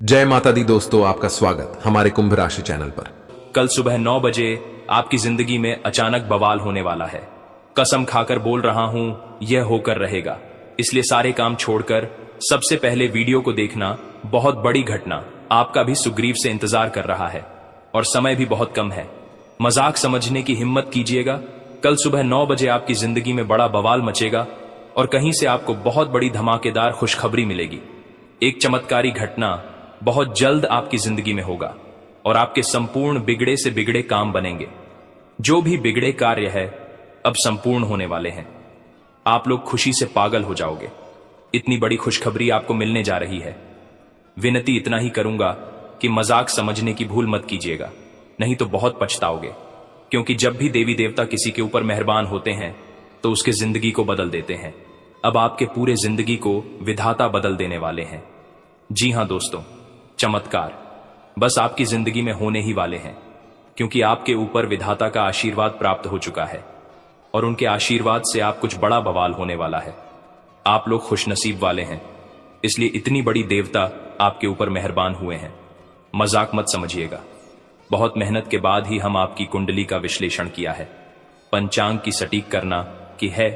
जय माता दी दोस्तों, आपका स्वागत हमारे कुंभ राशि चैनल पर। कल सुबह 9 बजे आपकी जिंदगी में अचानक बवाल होने वाला है। कसम खाकर बोल रहा हूं, यह होकर रहेगा। इसलिए सारे काम छोड़कर सबसे पहले वीडियो को देखना। बहुत बड़ी घटना आपका भी सुग्रीव से इंतजार कर रहा है और समय भी बहुत कम है। मजाक समझने की हिम्मत कीजिएगा। कल सुबह 9 बजे आपकी जिंदगी में बड़ा बवाल मचेगा और कहीं से आपको बहुत बड़ी धमाकेदार खुशखबरी मिलेगी। एक चमत्कारी घटना बहुत जल्द आपकी जिंदगी में होगा और आपके संपूर्ण बिगड़े से बिगड़े काम बनेंगे। जो भी बिगड़े कार्य है अब संपूर्ण होने वाले हैं। आप लोग खुशी से पागल हो जाओगे। इतनी बड़ी खुशखबरी आपको मिलने जा रही है। विनती इतना ही करूंगा कि मजाक समझने की भूल मत कीजिएगा, नहीं तो बहुत पछताओगे। क्योंकि जब भी देवी देवता किसी के ऊपर मेहरबान होते हैं तो उसके जिंदगी को बदल देते हैं। अब आपके पूरे जिंदगी को विधाता बदल देने वाले हैं। जी हां दोस्तों, चमत्कार बस आपकी जिंदगी में होने ही वाले हैं, क्योंकि आपके ऊपर विधाता का आशीर्वाद प्राप्त हो चुका है और उनके आशीर्वाद से आप कुछ बड़ा बवाल होने वाला है। आप लोग खुशनसीब वाले हैं, इसलिए इतनी बड़ी देवता आपके ऊपर मेहरबान हुए हैं। मजाक मत समझिएगा। बहुत मेहनत के बाद ही हम आपकी कुंडली का विश्लेषण किया है। पंचांग की सटीक करना की है,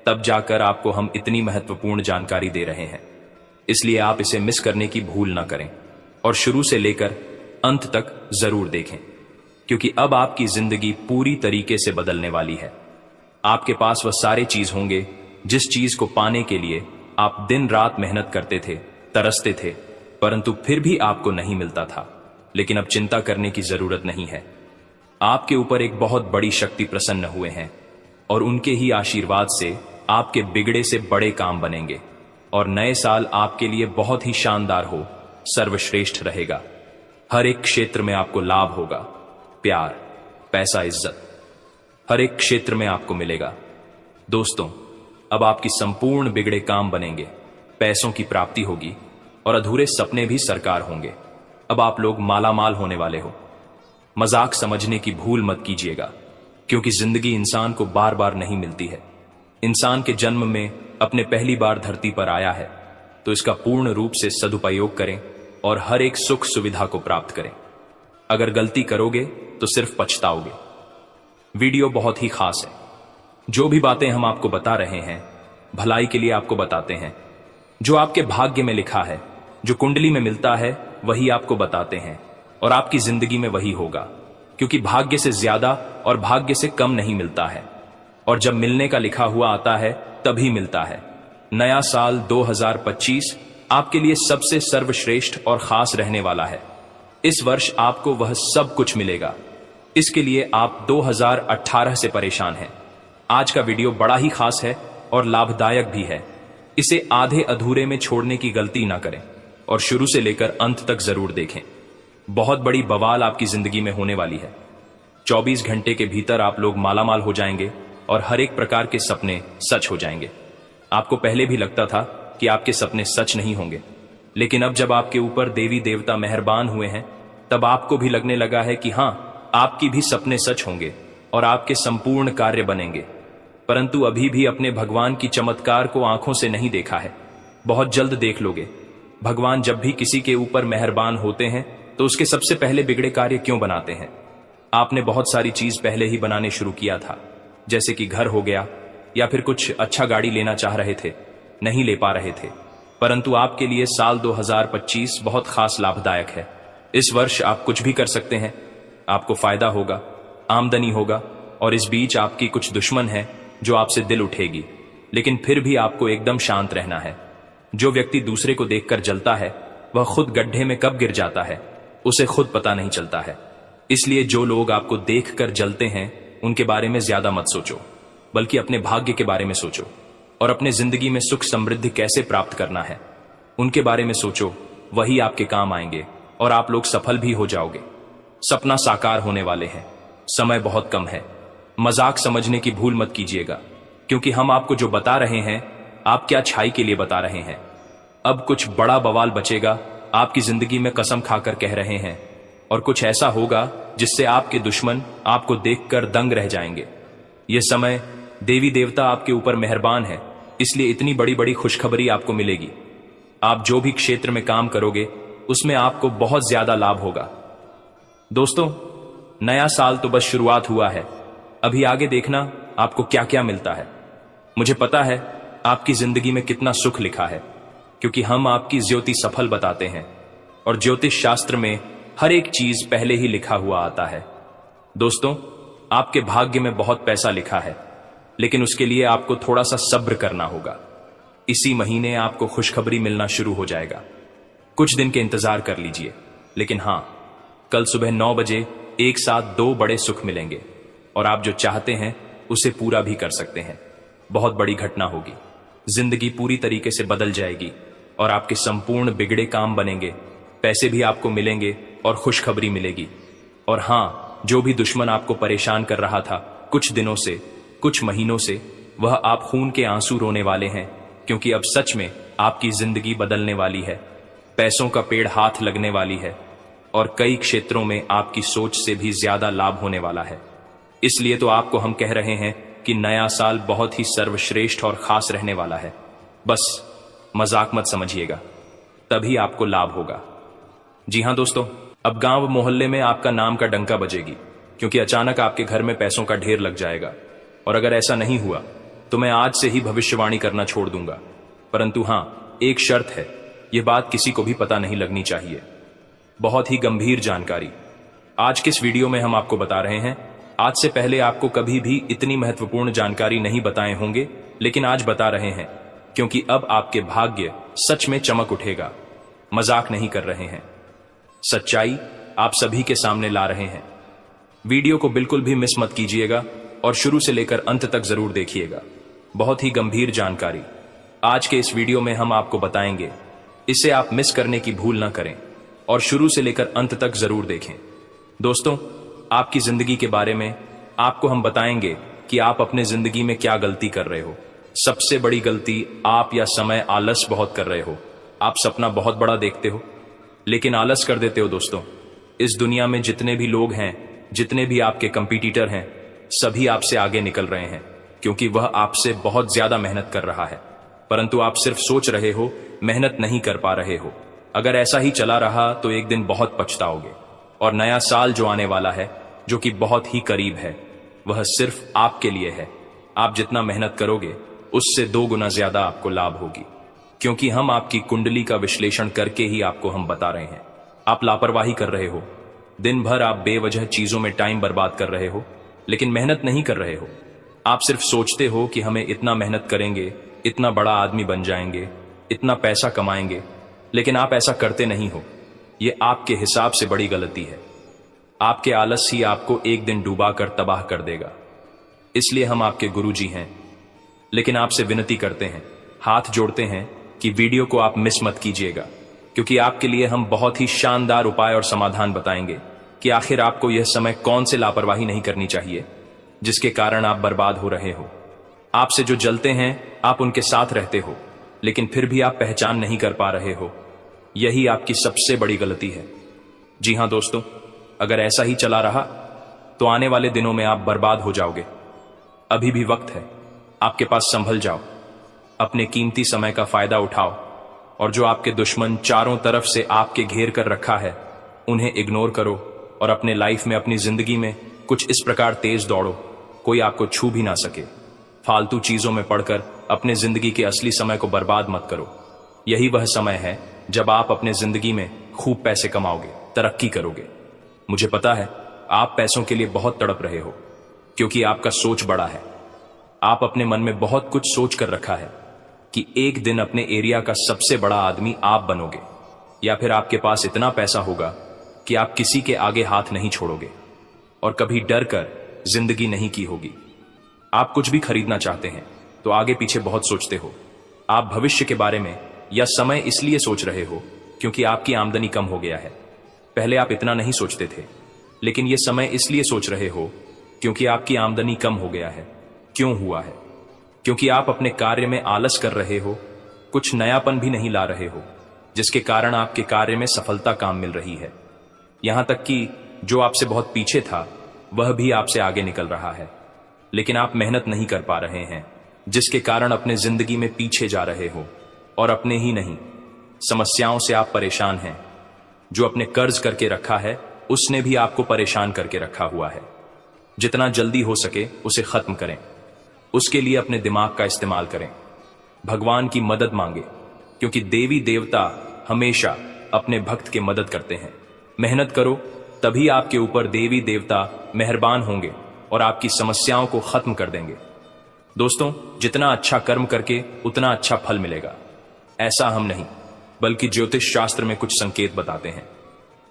तब जाकर आपको हम इतनी महत्वपूर्ण जानकारी दे रहे हैं। इसलिए आप इसे मिस करने की भूल ना करें और शुरू से लेकर अंत तक जरूर देखें, क्योंकि अब आपकी जिंदगी पूरी तरीके से बदलने वाली है। आपके पास वह सारे चीज होंगे जिस चीज को पाने के लिए आप दिन रात मेहनत करते थे, तरसते थे, परंतु फिर भी आपको नहीं मिलता था। लेकिन अब चिंता करने की जरूरत नहीं है। आपके ऊपर एक बहुत बड़ी शक्ति प्रसन्न हुए हैं और उनके ही आशीर्वाद से आपके बिगड़े से बड़े काम बनेंगे और नए साल आपके लिए बहुत ही शानदार हो, सर्वश्रेष्ठ रहेगा। हर एक क्षेत्र में आपको लाभ होगा। प्यार, पैसा, इज्जत हर एक क्षेत्र में आपको मिलेगा। दोस्तों, अब आपकी संपूर्ण बिगड़े काम बनेंगे, पैसों की प्राप्ति होगी और अधूरे सपने भी साकार होंगे। अब आप लोग मालामाल होने वाले हो। मजाक समझने की भूल मत कीजिएगा, क्योंकि जिंदगी इंसान को बार बार नहीं मिलती है। इंसान के जन्म में अपने पहली बार धरती पर आया है, तो इसका पूर्ण रूप से सदुपयोग करें और हर एक सुख सुविधा को प्राप्त करें। अगर गलती करोगे तो सिर्फ पछताओगे। वीडियो बहुत ही खास है। जो भी बातें हम आपको बता रहे हैं भलाई के लिए आपको बताते हैं। जो आपके भाग्य में लिखा है, जो कुंडली में मिलता है, वही आपको बताते हैं और आपकी जिंदगी में वही होगा, क्योंकि भाग्य से ज्यादा और भाग्य से कम नहीं मिलता है। और जब मिलने का लिखा हुआ आता है तभी मिलता है। नया साल 2025 आपके लिए सबसे सर्वश्रेष्ठ और खास रहने वाला है। इस वर्ष आपको वह सब कुछ मिलेगा। इसके लिए आप 2018 से परेशान हैं। आज का वीडियो बड़ा ही खास है और लाभदायक भी है। इसे आधे अधूरे में छोड़ने की गलती ना करें और शुरू से लेकर अंत तक जरूर देखें। बहुत बड़ी बवाल आपकी जिंदगी में होने वाली है। 24 घंटे के भीतर आप लोग मालामाल हो जाएंगे और हर एक प्रकार के सपने सच हो जाएंगे। आपको पहले भी लगता था कि आपके सपने सच नहीं होंगे, लेकिन अब जब आपके ऊपर देवी देवता मेहरबान हुए हैं, तब आपको भी लगने लगा है कि हां, आपकी भी सपने सच होंगे और आपके संपूर्ण कार्य बनेंगे। परंतु अभी भी अपने भगवान की चमत्कार को आंखों से नहीं देखा है। बहुत जल्द देख लोगे। भगवान जब भी किसी के ऊपर मेहरबान होते हैं तो उसके सबसे पहले बिगड़े कार्य क्यों बनाते हैं? आपने बहुत सारी चीज पहले ही बनाने शुरू किया था, जैसे कि घर हो गया, या फिर कुछ अच्छा गाड़ी लेना चाह रहे थे, नहीं ले पा रहे थे। परंतु आपके लिए साल 2025 बहुत खास लाभदायक है। इस वर्ष आप कुछ भी कर सकते हैं। आपको फायदा होगा, आमदनी होगा और इस बीच आपकी कुछ दुश्मन है जो आपसे दिल उठेगी, लेकिन फिर भी आपको एकदम शांत रहना है। जो व्यक्ति दूसरे को देखकर जलता है वह खुद गड्ढे में कब गिर जाता है उसे खुद पता नहीं चलता है। इसलिए जो लोग आपको देखकर जलते हैं उनके बारे में ज्यादा मत सोचो, बल्कि अपने भाग्य के बारे में सोचो और अपने जिंदगी में सुख समृद्धि कैसे प्राप्त करना है उनके बारे में सोचो। वही आपके काम आएंगे और आप लोग सफल भी हो जाओगे। सपना साकार होने वाले हैं। समय बहुत कम है। मजाक समझने की भूल मत कीजिएगा, क्योंकि हम आपको जो बता रहे हैं आप क्या अच्छाई के लिए बता रहे हैं। अब कुछ बड़ा बवाल बचेगा आपकी जिंदगी में, कसम खाकर कह रहे हैं, और कुछ ऐसा होगा जिससे आपके दुश्मन आपको देखकर दंग रह जाएंगे। यह समय देवी देवता आपके ऊपर मेहरबान है, इसलिए इतनी बड़ी बड़ी खुशखबरी आपको मिलेगी। आप जो भी क्षेत्र में काम करोगे उसमें आपको बहुत ज्यादा लाभ होगा। दोस्तों, नया साल तो बस शुरुआत हुआ है, अभी आगे देखना आपको क्या क्या मिलता है। मुझे पता है आपकी जिंदगी में कितना सुख लिखा है, क्योंकि हम आपकी ज्योति सफल बताते हैं और ज्योतिष शास्त्र में हर एक चीज पहले ही लिखा हुआ आता है। दोस्तों, आपके भाग्य में बहुत पैसा लिखा है, लेकिन उसके लिए आपको थोड़ा सा सब्र करना होगा। इसी महीने आपको खुशखबरी मिलना शुरू हो जाएगा। कुछ दिन के इंतजार कर लीजिए, लेकिन हां, कल सुबह 9 बजे एक साथ 2 बड़े सुख मिलेंगे और आप जो चाहते हैं उसे पूरा भी कर सकते हैं। बहुत बड़ी घटना होगी, जिंदगी पूरी तरीके से बदल जाएगी और आपके संपूर्ण बिगड़े काम बनेंगे, पैसे भी आपको मिलेंगे और खुशखबरी मिलेगी। और हां, जो भी दुश्मन आपको परेशान कर रहा था कुछ दिनों से, कुछ महीनों से, वह आप खून के आंसू रोने वाले हैं, क्योंकि अब सच में आपकी जिंदगी बदलने वाली है। पैसों का पेड़ हाथ लगने वाली है और कई क्षेत्रों में आपकी सोच से भी ज्यादा लाभ होने वाला है। इसलिए तो आपको हम कह रहे हैं कि नया साल बहुत ही सर्वश्रेष्ठ और खास रहने वाला है। बस मजाक मत समझिएगा, तभी आपको लाभ होगा। जी हां दोस्तों, अब गांव मोहल्ले में आपका नाम का डंका बजेगी, क्योंकि अचानक आपके घर में पैसों का ढेर लग जाएगा। और अगर ऐसा नहीं हुआ तो मैं आज से ही भविष्यवाणी करना छोड़ दूंगा। परंतु हां, एक शर्त है, यह बात किसी को भी पता नहीं लगनी चाहिए। बहुत ही गंभीर जानकारी आज के इस वीडियो में हम आपको बता रहे हैं। आज से पहले आपको कभी भी इतनी महत्वपूर्ण जानकारी नहीं बताए होंगे, लेकिन आज बता रहे हैं, क्योंकि अब आपके भाग्य सच में चमक उठेगा। मजाक नहीं कर रहे हैं, सच्चाई आप सभी के सामने ला रहे हैं। वीडियो को बिल्कुल भी मिस मत कीजिएगा और शुरू से लेकर अंत तक जरूर देखिएगा। बहुत ही गंभीर जानकारी आज के इस वीडियो में हम आपको बताएंगे, इसे आप मिस करने की भूल ना करें और शुरू से लेकर अंत तक जरूर देखें। दोस्तों, आपकी जिंदगी के बारे में आपको हम बताएंगे कि आप अपने जिंदगी में क्या गलती कर रहे हो। सबसे बड़ी गलती आप या समय आलस बहुत कर रहे हो। आप सपना बहुत बड़ा देखते हो, लेकिन आलस कर देते हो। दोस्तों, इस दुनिया में जितने भी लोग हैं, जितने भी आपके कंपटीटर हैं, सभी आपसे आगे निकल रहे हैं, क्योंकि वह आपसे बहुत ज्यादा मेहनत कर रहा है, परंतु आप सिर्फ सोच रहे हो, मेहनत नहीं कर पा रहे हो। अगर ऐसा ही चला रहा तो एक दिन बहुत पछताओगे। और नया साल जो आने वाला है, जो कि बहुत ही करीब है, वह सिर्फ आपके लिए है। आप जितना मेहनत करोगे उससे 2 गुना ज्यादा आपको लाभ होगी, क्योंकि हम आपकी कुंडली का विश्लेषण करके ही आपको हम बता रहे हैं। आप लापरवाही कर रहे हो, दिन भर आप बेवजह चीजों में टाइम बर्बाद कर रहे हो, लेकिन मेहनत नहीं कर रहे हो। आप सिर्फ सोचते हो कि हमें इतना मेहनत करेंगे, इतना बड़ा आदमी बन जाएंगे, इतना पैसा कमाएंगे, लेकिन आप ऐसा करते नहीं हो। यह आपके हिसाब से बड़ी गलती है। आपके आलस ही आपको एक दिन डूबा कर तबाह कर देगा। इसलिए हम आपके गुरुजी हैं, लेकिन आपसे विनती करते हैं, हाथ जोड़ते हैं कि वीडियो को आप मिस मत कीजिएगा, क्योंकि आपके लिए हम बहुत ही शानदार उपाय और समाधान बताएंगे कि आखिर आपको यह समय कौन से लापरवाही नहीं करनी चाहिए जिसके कारण आप बर्बाद हो रहे हो। आपसे जो जलते हैं आप उनके साथ रहते हो, लेकिन फिर भी आप पहचान नहीं कर पा रहे हो। यही आपकी सबसे बड़ी गलती है। जी हां दोस्तों, अगर ऐसा ही चला रहा तो आने वाले दिनों में आप बर्बाद हो जाओगे। अभी भी वक्त है, आपके पास संभल जाओ, अपने कीमती समय का फायदा उठाओ और जो आपके दुश्मन चारों तरफ से आपके घेर कर रखा है उन्हें इग्नोर करो और अपने लाइफ में, अपनी जिंदगी में कुछ इस प्रकार तेज दौड़ो कोई आपको छू भी ना सके। फालतू चीजों में पड़कर अपने जिंदगी के असली समय को बर्बाद मत करो। यही वह समय है जब आप अपने जिंदगी में खूब पैसे कमाओगे, तरक्की करोगे। मुझे पता है आप पैसों के लिए बहुत तड़प रहे हो, क्योंकि आपका सोच बड़ा है। आप अपने मन में बहुत कुछ सोच कर रखा है कि एक दिन अपने एरिया का सबसे बड़ा आदमी आप बनोगे, या फिर आपके पास इतना पैसा होगा कि आप किसी के आगे हाथ नहीं छोड़ोगे और कभी डर कर जिंदगी नहीं की होगी। आप कुछ भी खरीदना चाहते हैं तो आगे पीछे बहुत सोचते हो। आप भविष्य के बारे में या समय इसलिए सोच रहे हो क्योंकि आपकी आमदनी कम हो गया है। पहले आप इतना नहीं सोचते थे, लेकिन यह समय इसलिए सोच रहे हो क्योंकि आपकी आमदनी कम हो गया है। क्यों हुआ है? क्योंकि आप अपने कार्य में आलस कर रहे हो, कुछ नयापन भी नहीं ला रहे हो, जिसके कारण आपके कार्य में सफलता काम मिल रही है। यहां तक कि जो आपसे बहुत पीछे था वह भी आपसे आगे निकल रहा है, लेकिन आप मेहनत नहीं कर पा रहे हैं, जिसके कारण अपने जिंदगी में पीछे जा रहे हो और अपने ही नहीं, समस्याओं से आप परेशान हैं। जो अपने कर्ज करके रखा है उसने भी आपको परेशान करके रखा हुआ है। जितना जल्दी हो सके उसे खत्म करें। उसके लिए अपने दिमाग का इस्तेमाल करें। भगवान की मदद मांगे, क्योंकि देवी देवता हमेशा अपने भक्त के मदद करते हैं। मेहनत करो, तभी आपके ऊपर देवी देवता मेहरबान होंगे और आपकी समस्याओं को खत्म कर देंगे। दोस्तों, जितना अच्छा कर्म करके उतना अच्छा फल मिलेगा, ऐसा हम नहीं बल्कि ज्योतिष शास्त्र में कुछ संकेत बताते हैं।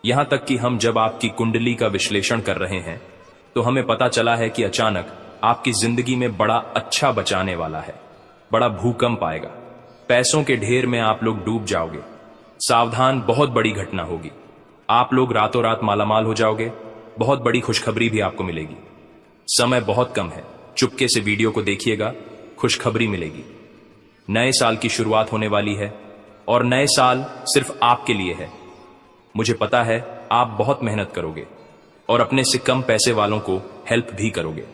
यहां तक कि हम जब आपकी कुंडली का विश्लेषण कर रहे हैं तो हमें पता चला है कि अचानक आपकी जिंदगी में बड़ा अच्छा बचाने वाला है। बड़ा भूकंप आएगा, पैसों के ढेर में आप लोग डूब जाओगे। सावधान, बहुत बड़ी घटना होगी। आप लोग रातों रात मालामाल हो जाओगे। बहुत बड़ी खुशखबरी भी आपको मिलेगी। समय बहुत कम है, चुपके से वीडियो को देखिएगा, खुशखबरी मिलेगी। नए साल की शुरुआत होने वाली है और नए साल सिर्फ आपके लिए है। मुझे पता है आप बहुत मेहनत करोगे और अपने से कम पैसे वालों को हेल्प भी करोगे।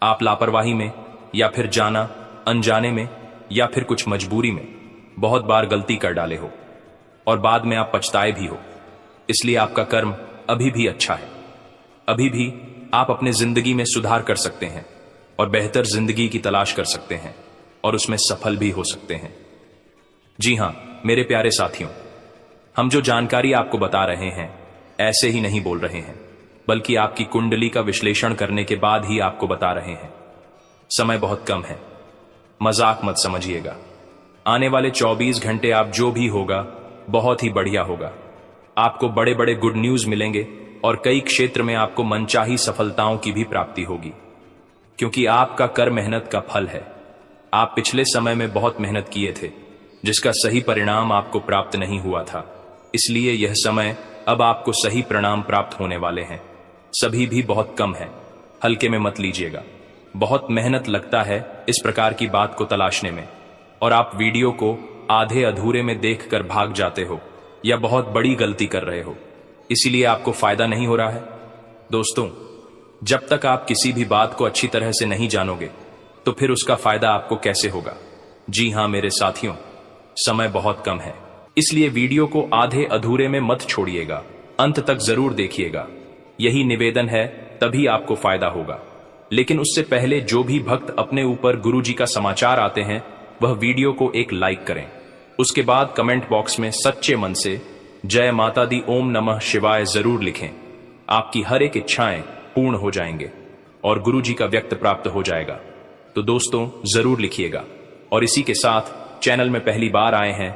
आप लापरवाही में या फिर जाना अनजाने में या फिर कुछ मजबूरी में बहुत बार गलती कर डाले हो और बाद में आप पछताए भी हो। इसलिए आपका कर्म अभी भी अच्छा है। अभी भी आप अपने जिंदगी में सुधार कर सकते हैं और बेहतर जिंदगी की तलाश कर सकते हैं और उसमें सफल भी हो सकते हैं। जी हां मेरे प्यारे साथियों, हम जो जानकारी आपको बता रहे हैं ऐसे ही नहीं बोल रहे हैं, बल्कि आपकी कुंडली का विश्लेषण करने के बाद ही आपको बता रहे हैं। समय बहुत कम है, मजाक मत समझिएगा। आने वाले 24 घंटे आप जो भी होगा बहुत ही बढ़िया होगा। आपको बड़े बड़े गुड न्यूज मिलेंगे और कई क्षेत्र में आपको मनचाही सफलताओं की भी प्राप्ति होगी, क्योंकि आपका कर मेहनत का फल है। आप पिछले समय में बहुत मेहनत किए थे, जिसका सही परिणाम आपको प्राप्त नहीं हुआ था। इसलिए यह समय अब आपको सही परिणाम प्राप्त होने वाले हैं। सभी भी बहुत कम है, हल्के में मत लीजिएगा। बहुत मेहनत लगता है इस प्रकार की बात को तलाशने में, और आप वीडियो को आधे अधूरे में देखकर भाग जाते हो या बहुत बड़ी गलती कर रहे हो, इसीलिए आपको फायदा नहीं हो रहा है। दोस्तों, जब तक आप किसी भी बात को अच्छी तरह से नहीं जानोगे तो फिर उसका फायदा आपको कैसे होगा। जी हां मेरे साथियों, समय बहुत कम है, इसलिए वीडियो को आधे अधूरे में मत छोड़िएगा, अंत तक जरूर देखिएगा। यही निवेदन है, तभी आपको फायदा होगा। लेकिन उससे पहले जो भी भक्त अपने ऊपर गुरुजी का समाचार आते हैं वह वीडियो को एक लाइक करें। उसके बाद कमेंट बॉक्स में सच्चे मन से जय माता दी ओम नमः शिवाय जरूर लिखें। आपकी हर एक इच्छाएं पूर्ण हो जाएंगे और गुरुजी का व्यक्त प्राप्त हो जाएगा। तो दोस्तों जरूर लिखिएगा, और इसी के साथ चैनल में पहली बार आए हैं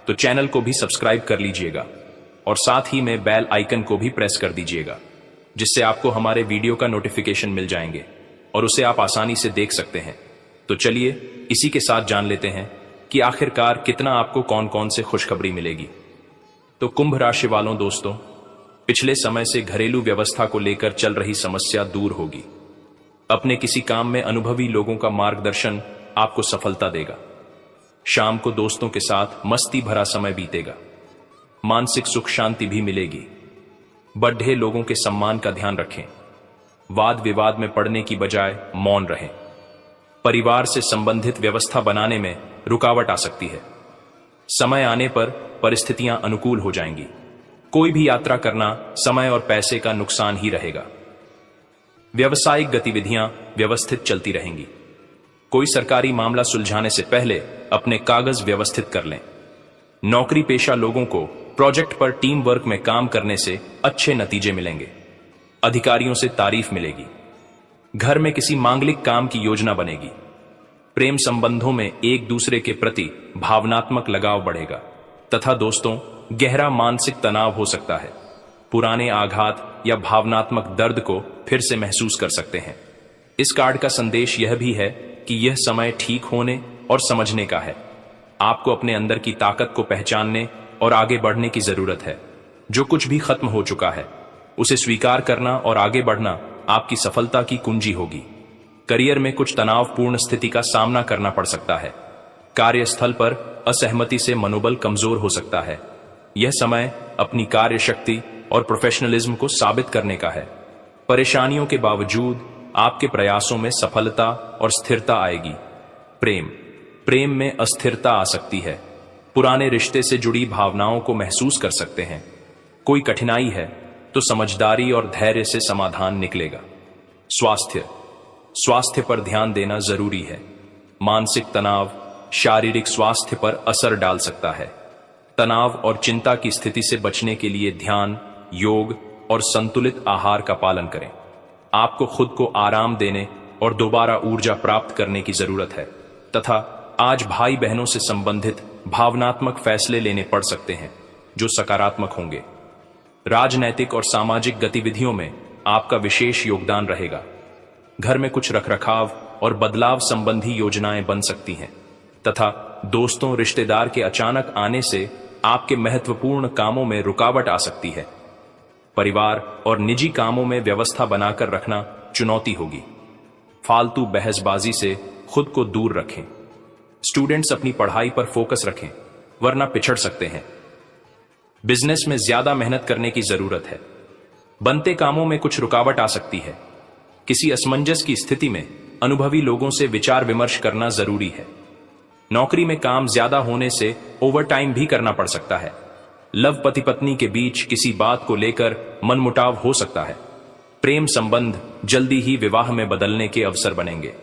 तो चैनल को भी सब्सक्राइब कर लीजिएगा और साथ ही में बेल आइकन को भी प्रेस कर दीजिएगा, जिससे आपको हमारे वीडियो का नोटिफिकेशन मिल जाएंगे और उसे आप आसानी से देख सकते हैं। तो चलिए इसी के साथ जान लेते हैं कि आखिरकार कितना आपको कौन कौन से खुशखबरी मिलेगी। तो कुंभ राशि वालों दोस्तों, पिछले समय से घरेलू व्यवस्था को लेकर चल रही समस्या दूर होगी। अपने किसी काम में अनुभवी लोगों का मार्गदर्शन आपको सफलता देगा। शाम को दोस्तों के साथ मस्ती भरा समय बीतेगा। मानसिक सुख शांति भी मिलेगी। बड्ढे लोगों के सम्मान का ध्यान रखें। वाद विवाद में पड़ने की बजाय मौन रहें। परिवार से संबंधित व्यवस्था बनाने में रुकावट आ सकती है। समय आने पर परिस्थितियां अनुकूल हो जाएंगी। कोई भी यात्रा करना समय और पैसे का नुकसान ही रहेगा। व्यवसायिक गतिविधियां व्यवस्थित चलती रहेंगी। कोई सरकारी मामला सुलझाने से पहले अपने कागज व्यवस्थित कर लें। नौकरी पेशा लोगों को प्रोजेक्ट पर टीम वर्क में काम करने से अच्छे नतीजे मिलेंगे। अधिकारियों से तारीफ मिलेगी। घर में किसी मांगलिक काम की योजना बनेगी। प्रेम संबंधों में एक दूसरे के प्रति भावनात्मक लगाव बढ़ेगा तथा दोस्तों गहरा मानसिक तनाव हो सकता है। पुराने आघात या भावनात्मक दर्द को फिर से महसूस कर सकते हैं। इस कार्ड का संदेश यह भी है कि यह समय ठीक होने और समझने का है। आपको अपने अंदर की ताकत को पहचानने और आगे बढ़ने की जरूरत है। जो कुछ भी खत्म हो चुका है उसे स्वीकार करना और आगे बढ़ना आपकी सफलता की कुंजी होगी। करियर में कुछ तनावपूर्ण स्थिति का सामना करना पड़ सकता है। कार्यस्थल पर असहमति से मनोबल कमजोर हो सकता है। यह समय अपनी कार्य शक्ति और प्रोफेशनलिज्म को साबित करने का है। परेशानियों के बावजूद आपके प्रयासों में सफलता और स्थिरता आएगी। प्रेम में अस्थिरता आ सकती है। पुराने रिश्ते से जुड़ी भावनाओं को महसूस कर सकते हैं। कोई कठिनाई है तो समझदारी और धैर्य से समाधान निकलेगा। स्वास्थ्य पर ध्यान देना जरूरी है। मानसिक तनाव शारीरिक स्वास्थ्य पर असर डाल सकता है। तनाव और चिंता की स्थिति से बचने के लिए ध्यान, योग और संतुलित आहार का पालन करें। आपको खुद को आराम देने और दोबारा ऊर्जा प्राप्त करने की जरूरत है तथा आज भाई बहनों से संबंधित भावनात्मक फैसले लेने पड़ सकते हैं जो सकारात्मक होंगे। राजनैतिक और सामाजिक गतिविधियों में आपका विशेष योगदान रहेगा। घर में कुछ रखरखाव और बदलाव संबंधी योजनाएं बन सकती हैं तथा दोस्तों रिश्तेदार के अचानक आने से आपके महत्वपूर्ण कामों में रुकावट आ सकती है। परिवार और निजी कामों में व्यवस्था बनाकर रखना चुनौती होगी। फालतू बहसबाजी से खुद को दूर रखें। स्टूडेंट्स अपनी पढ़ाई पर फोकस रखें वरना पिछड़ सकते हैं। बिजनेस में ज्यादा मेहनत करने की जरूरत है। बनते कामों में कुछ रुकावट आ सकती है। किसी असमंजस की स्थिति में अनुभवी लोगों से विचार विमर्श करना जरूरी है। नौकरी में काम ज्यादा होने से ओवरटाइम भी करना पड़ सकता है। लव पति पत्नी के बीच किसी बात को लेकर मनमुटाव हो सकता है। प्रेम संबंध जल्दी ही विवाह में बदलने के अवसर बनेंगे।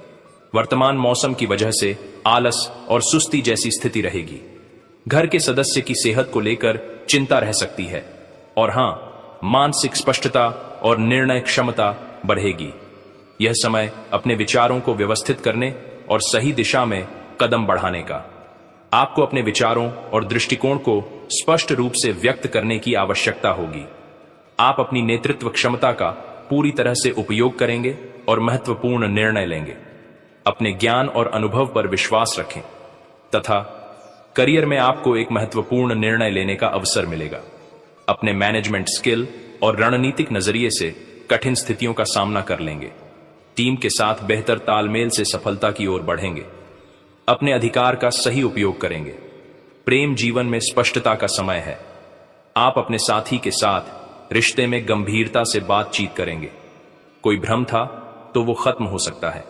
वर्तमान मौसम की वजह से आलस और सुस्ती जैसी स्थिति रहेगी। घर के सदस्य की सेहत को लेकर चिंता रह सकती है और हां, मानसिक स्पष्टता और निर्णय क्षमता बढ़ेगी। यह समय अपने विचारों को व्यवस्थित करने और सही दिशा में कदम बढ़ाने का। आपको अपने विचारों और दृष्टिकोण को स्पष्ट रूप से व्यक्त करने की आवश्यकता होगी। आप अपनी नेतृत्व क्षमता का पूरी तरह से उपयोग करेंगे और महत्वपूर्ण निर्णय लेंगे। अपने ज्ञान और अनुभव पर विश्वास रखें तथा करियर में आपको एक महत्वपूर्ण निर्णय लेने का अवसर मिलेगा। अपने मैनेजमेंट स्किल और रणनीतिक नजरिए से कठिन स्थितियों का सामना कर लेंगे। टीम के साथ बेहतर तालमेल से सफलता की ओर बढ़ेंगे। अपने अधिकार का सही उपयोग करेंगे। प्रेम जीवन में स्पष्टता का समय है। आप अपने साथी के साथ रिश्ते में गंभीरता से बातचीत करेंगे। कोई भ्रम था तो वो खत्म हो सकता है।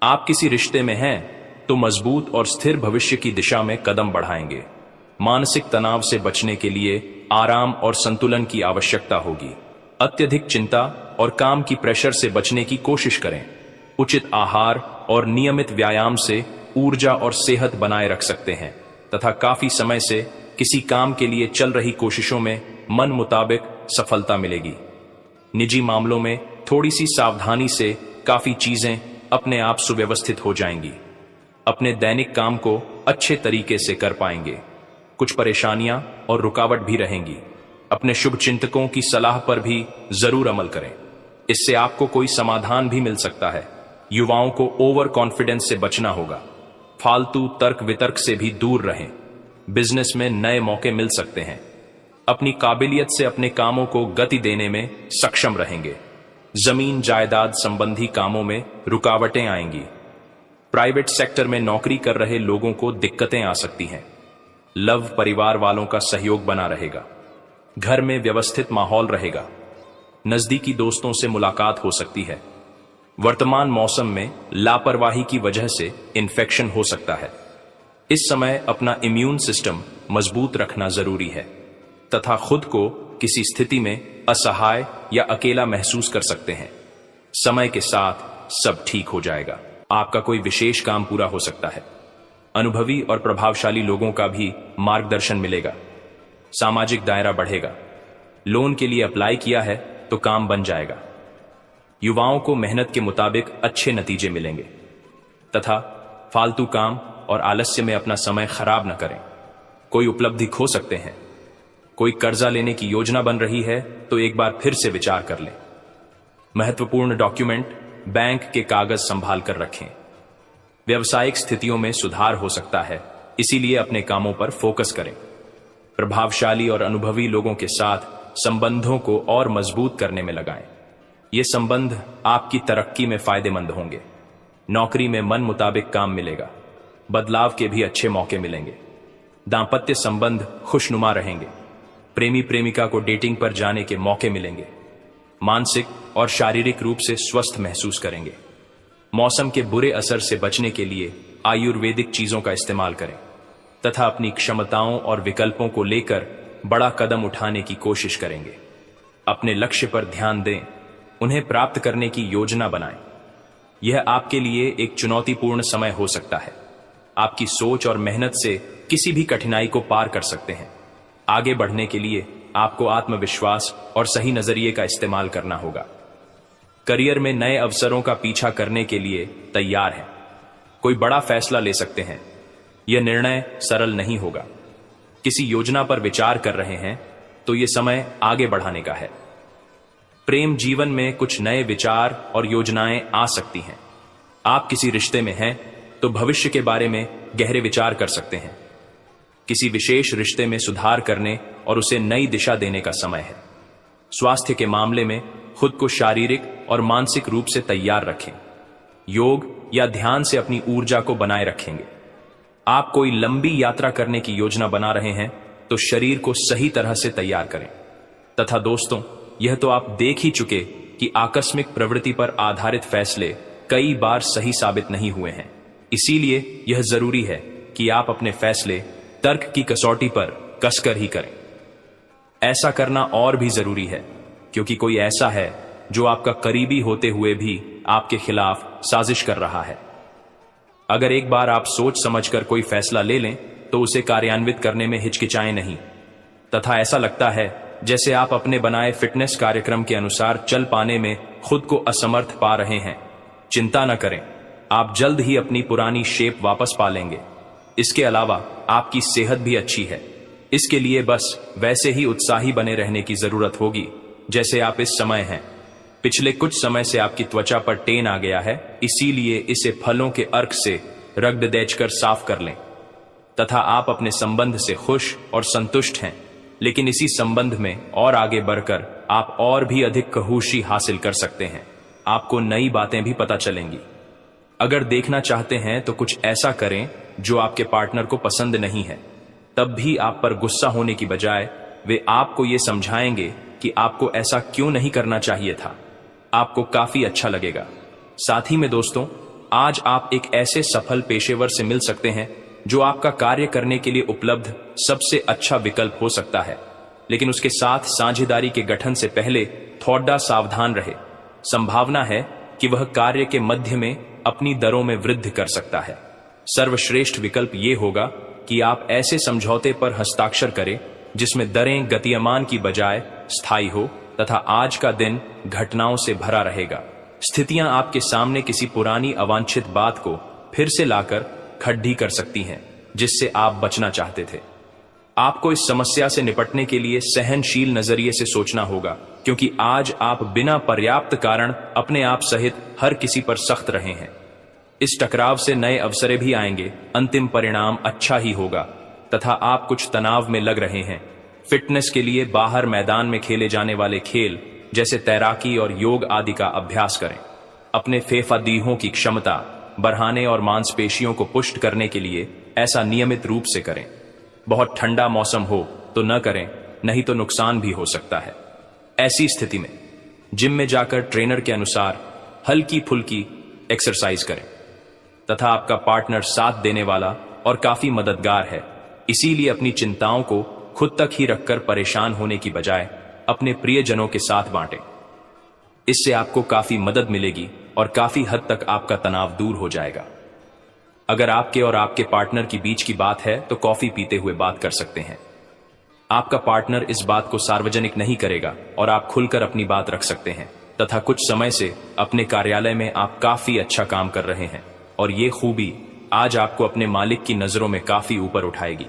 आप किसी रिश्ते में हैं तो मजबूत और स्थिर भविष्य की दिशा में कदम बढ़ाएंगे। मानसिक तनाव से बचने के लिए आराम और संतुलन की आवश्यकता होगी। अत्यधिक चिंता और काम की प्रेशर से बचने की कोशिश करें। उचित आहार और नियमित व्यायाम से ऊर्जा और सेहत बनाए रख सकते हैं तथा काफी समय से किसी काम के लिए चल रही कोशिशों में मन मुताबिक सफलता मिलेगी। निजी मामलों में थोड़ी सी सावधानी से काफी चीजें अपने आप सुव्यवस्थित हो जाएंगी। अपने दैनिक काम को अच्छे तरीके से कर पाएंगे। कुछ परेशानियां और रुकावट भी रहेंगी। अपने शुभ चिंतकों की सलाह पर भी जरूर अमल करें। इससे आपको कोई समाधान भी मिल सकता है। युवाओं को ओवर कॉन्फिडेंस से बचना होगा। फालतू तर्क वितर्क से भी दूर रहें। बिजनेस में नए मौके मिल सकते हैं। अपनी काबिलियत से अपने कामों को गति देने में सक्षम रहेंगे। जमीन जायदाद संबंधी कामों में रुकावटें आएंगी। प्राइवेट सेक्टर में नौकरी कर रहे लोगों को दिक्कतें आ सकती हैं। लव परिवार वालों का सहयोग बना रहेगा। घर में व्यवस्थित माहौल रहेगा। नजदीकी दोस्तों से मुलाकात हो सकती है। वर्तमान मौसम में लापरवाही की वजह से इन्फेक्शन हो सकता है। इस समय अपना इम्यून सिस्टम मजबूत रखना जरूरी है तथा खुद को किसी स्थिति में असहाय या अकेला महसूस कर सकते हैं। समय के साथ सब ठीक हो जाएगा। आपका कोई विशेष काम पूरा हो सकता है। अनुभवी और प्रभावशाली लोगों का भी मार्गदर्शन मिलेगा। सामाजिक दायरा बढ़ेगा। लोन के लिए अप्लाई किया है तो काम बन जाएगा। युवाओं को मेहनत के मुताबिक अच्छे नतीजे मिलेंगे तथा फालतू काम और आलस्य में अपना समय खराब न करें। कोई उपलब्धि खो सकते हैं। कोई कर्जा लेने की योजना बन रही है तो एक बार फिर से विचार कर लें। महत्वपूर्ण डॉक्यूमेंट, बैंक के कागज संभाल कर रखें। व्यवसायिक स्थितियों में सुधार हो सकता है, इसीलिए अपने कामों पर फोकस करें। प्रभावशाली और अनुभवी लोगों के साथ संबंधों को और मजबूत करने में लगाएं। ये संबंध आपकी तरक्की में फायदेमंद होंगे। नौकरी में मन मुताबिक काम मिलेगा। बदलाव के भी अच्छे मौके मिलेंगे। दांपत्य संबंध खुशनुमा रहेंगे। प्रेमी प्रेमिका को डेटिंग पर जाने के मौके मिलेंगे। मानसिक और शारीरिक रूप से स्वस्थ महसूस करेंगे। मौसम के बुरे असर से बचने के लिए आयुर्वेदिक चीजों का इस्तेमाल करें तथा अपनी क्षमताओं और विकल्पों को लेकर बड़ा कदम उठाने की कोशिश करेंगे। अपने लक्ष्य पर ध्यान दें, उन्हें प्राप्त करने की योजना बनाएं। यह आपके लिए एक चुनौतीपूर्ण समय हो सकता है। आपकी सोच और मेहनत से किसी भी कठिनाई को पार कर सकते हैं। आगे बढ़ने के लिए आपको आत्मविश्वास और सही नजरिए का इस्तेमाल करना होगा। करियर में नए अवसरों का पीछा करने के लिए तैयार हैं। कोई बड़ा फैसला ले सकते हैं। यह निर्णय सरल नहीं होगा। किसी योजना पर विचार कर रहे हैं तो यह समय आगे बढ़ाने का है। प्रेम जीवन में कुछ नए विचार और योजनाएं आ सकती हैं। आप किसी रिश्ते में हैं तो भविष्य के बारे में गहरे विचार कर सकते हैं। किसी विशेष रिश्ते में सुधार करने और उसे नई दिशा देने का समय है। स्वास्थ्य के मामले में खुद को शारीरिक और मानसिक रूप से तैयार रखें। योग या ध्यान से अपनी ऊर्जा को बनाए रखेंगे। आप कोई लंबी यात्रा करने की योजना बना रहे हैं तो शरीर को सही तरह से तैयार करें। तथा दोस्तों, यह तो आप देख ही चुके कि आकस्मिक प्रवृत्ति पर आधारित फैसले कई बार सही साबित नहीं हुए हैं। इसीलिए यह जरूरी है कि आप अपने फैसले तर्क की कसौटी पर कसकर ही करें। ऐसा करना और भी जरूरी है क्योंकि कोई ऐसा है जो आपका करीबी होते हुए भी आपके खिलाफ साजिश कर रहा है। अगर एक बार आप सोच समझकर कोई फैसला ले लें तो उसे कार्यान्वित करने में हिचकिचाएं नहीं। तथा ऐसा लगता है जैसे आप अपने बनाए फिटनेस कार्यक्रम के अनुसार चल पाने में खुद को असमर्थ पा रहे हैं। चिंता न करें, आप जल्द ही अपनी पुरानी शेप वापस पा लेंगे। इसके अलावा आपकी सेहत भी अच्छी है। इसके लिए बस वैसे ही उत्साही बने रहने की जरूरत होगी जैसे आप इस समय हैं। पिछले कुछ समय से आपकी त्वचा पर टेन आ गया है, इसीलिए इसे फलों के अर्क से रगड़ देचकर साफ कर लें। तथा आप अपने संबंध से खुश और संतुष्ट हैं, लेकिन इसी संबंध में और आगे बढ़कर आप और भी अधिक खुशी हासिल कर सकते हैं। आपको नई बातें भी पता चलेंगी। अगर देखना चाहते हैं तो कुछ ऐसा करें जो आपके पार्टनर को पसंद नहीं है। तब भी आप पर गुस्सा होने की बजाय वे आपको ये समझाएंगे कि आपको ऐसा क्यों नहीं करना चाहिए था। आपको काफी अच्छा लगेगा। साथ ही में दोस्तों, आज आप एक ऐसे सफल पेशेवर से मिल सकते हैं जो आपका कार्य करने के लिए उपलब्ध सबसे अच्छा विकल्प हो सकता है। लेकिन उसके साथ साझेदारी के गठन से पहले थोड़ा सावधान रहे। संभावना है कि वह कार्य के मध्य में अपनी दरों में वृद्धि कर सकता है। सर्वश्रेष्ठ विकल्प यह होगा कि आप ऐसे समझौते पर हस्ताक्षर करें जिसमें दरें गतिमान की बजाय स्थायी हो तथा आज का दिन घटनाओं से भरा रहेगा। स्थितियां आपके सामने किसी पुरानी अवांछित बात को फिर से लाकर खड्डी कर सकती हैं जिससे आप बचना चाहते थे। आपको इस समस्या से निपटने के लिए सहनशील नजरिए से सोचना होगा, क्योंकि आज आप बिना पर्याप्त कारण अपने आप सहित हर किसी पर सख्त रहे हैं। इस टकराव से नए अवसरें भी आएंगे। अंतिम परिणाम अच्छा ही होगा। तथा आप कुछ तनाव में लग रहे हैं। फिटनेस के लिए बाहर मैदान में खेले जाने वाले खेल जैसे तैराकी और योग आदि का अभ्यास करें। अपने फेफादीहों की क्षमता बढ़ाने और मांसपेशियों को पुष्ट करने के लिए ऐसा नियमित रूप से करें। बहुत ठंडा मौसम हो तो न करें, नहीं तो नुकसान भी हो सकता है। ऐसी स्थिति में जिम में जाकर ट्रेनर के अनुसार हल्की फुल्की एक्सरसाइज करें। तथा आपका पार्टनर साथ देने वाला और काफी मददगार है, इसीलिए अपनी चिंताओं को खुद तक ही रखकर परेशान होने की बजाय अपने प्रियजनों के साथ बांटें। इससे आपको काफी मदद मिलेगी और काफी हद तक आपका तनाव दूर हो जाएगा। अगर आपके और आपके पार्टनर के बीच की बात है तो कॉफी पीते हुए बात कर सकते हैं। आपका पार्टनर इस बात को सार्वजनिक नहीं करेगा और आप खुलकर अपनी बात रख सकते हैं। तथा कुछ समय से अपने कार्यालय में आप काफी अच्छा काम कर रहे हैं और ये खूबी आज आपको अपने मालिक की नजरों में काफी ऊपर उठाएगी।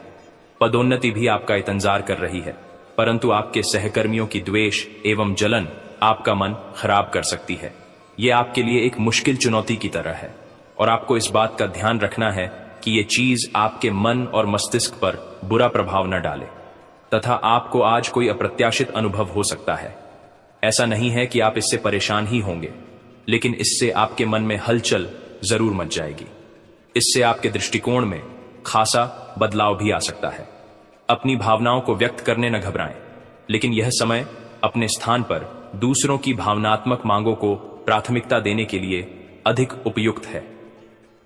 पदोन्नति भी आपका इंतजार कर रही है, परंतु आपके सहकर्मियों की द्वेष एवं जलन आपका मन खराब कर सकती है। यह आपके लिए एक मुश्किल चुनौती की तरह है और आपको इस बात का ध्यान रखना है कि यह चीज आपके मन और मस्तिष्क पर बुरा प्रभाव न डाले। तथा आपको आज कोई अप्रत्याशित अनुभव हो सकता है। ऐसा नहीं है कि आप इससे परेशान ही होंगे, लेकिन इससे आपके मन में हलचल जरूर मच जाएगी। इससे आपके दृष्टिकोण में खासा बदलाव भी आ सकता है। अपनी भावनाओं को व्यक्त करने न घबराएं, लेकिन यह समय अपने स्थान पर दूसरों की भावनात्मक मांगों को प्राथमिकता देने के लिए अधिक उपयुक्त है।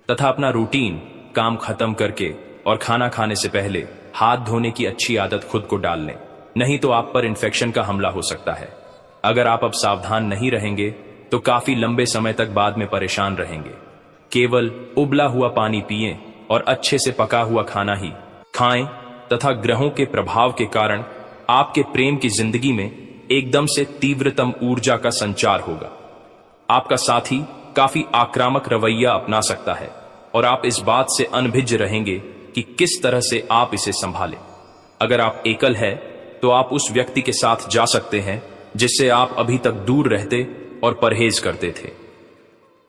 तथा अपना रूटीन काम खत्म करके और खाना खाने से पहले हाथ धोने की अच्छी आदत खुद को डाल लें। नहीं तो आप पर इन्फेक्शन का हमला हो सकता है। अगर आप अब सावधान नहीं रहेंगे तो काफी लंबे समय तक बाद में परेशान रहेंगे। केवल उबला हुआ पानी पिएं और अच्छे से पका हुआ खाना ही खाएं तथा ग्रहों के प्रभाव के कारण आपके प्रेम की जिंदगी में एकदम से तीव्रतम ऊर्जा का संचार होगा। आपका साथी काफी आक्रामक रवैया अपना सकता है और आप इस बात से अनभिज्ञ रहेंगे कि किस तरह से आप इसे संभालें। अगर आप एकल है तो आप उस व्यक्ति के साथ जा सकते हैं जिससे आप अभी तक दूर रहते और परहेज करते थे।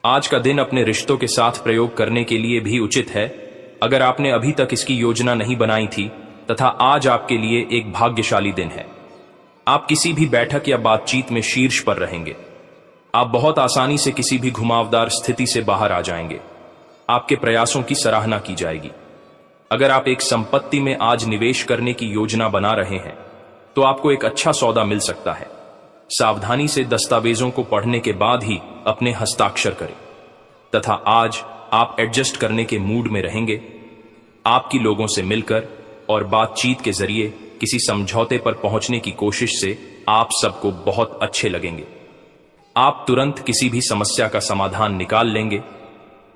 आज का दिन अपने रिश्तों के साथ प्रयोग करने के लिए भी उचित है अगर आपने अभी तक इसकी योजना नहीं बनाई थी, तथा आज आपके लिए एक भाग्यशाली दिन है। आप किसी भी बैठक या बातचीत में शीर्ष पर रहेंगे। आप बहुत आसानी से किसी भी घुमावदार स्थिति से बाहर आ जाएंगे। आपके प्रयासों की सराहना की जाएगी। अगर आप एक संपत्ति में आज निवेश करने की योजना बना रहे हैं तो आपको एक अच्छा सौदा मिल सकता है। सावधानी से दस्तावेजों को पढ़ने के बाद ही अपने हस्ताक्षर करें तथा आज आप एडजस्ट करने के मूड में रहेंगे। आपकी लोगों से मिलकर और बातचीत के जरिए किसी समझौते पर पहुंचने की कोशिश से आप सबको बहुत अच्छे लगेंगे। आप तुरंत किसी भी समस्या का समाधान निकाल लेंगे।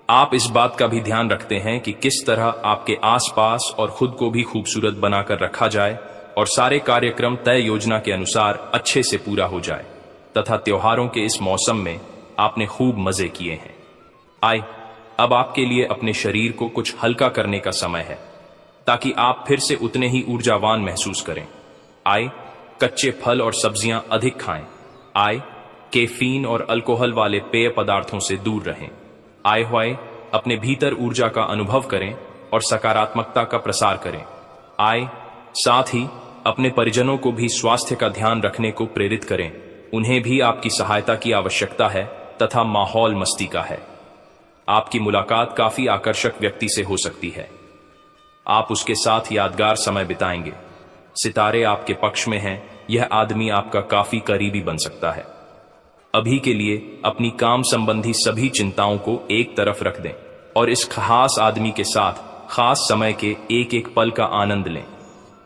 आप इस बात का भी ध्यान रखते हैं कि किस तरह आपके आसपास और खुद को भी खूबसूरत बनाकर रखा जाए और सारे कार्यक्रम तय योजना के अनुसार अच्छे से पूरा हो जाए तथा त्योहारों के इस मौसम में आपने खूब मजे किए हैं। आए, अब आपके लिए अपने शरीर को कुछ हल्का करने का समय है ताकि आप फिर से उतने ही ऊर्जावान महसूस करें। आए, कच्चे फल और सब्जियां अधिक खाएं। आए, कैफीन और अल्कोहल वाले पेय पदार्थों से दूर रहें। आए हुए अपने भीतर ऊर्जा का अनुभव करें और सकारात्मकता का प्रसार करें। आए, साथ ही अपने परिजनों को भी स्वास्थ्य का ध्यान रखने को प्रेरित करें। उन्हें भी आपकी सहायता की आवश्यकता है तथा माहौल मस्ती का है। आपकी मुलाकात काफी आकर्षक व्यक्ति से हो सकती है। आप उसके साथ यादगार समय बिताएंगे। सितारे आपके पक्ष में हैं। यह आदमी आपका काफी करीबी बन सकता है। अभी के लिए अपनी काम संबंधी सभी चिंताओं को एक तरफ रख दें और इस खास आदमी के साथ खास समय के एक एक पल का आनंद लें।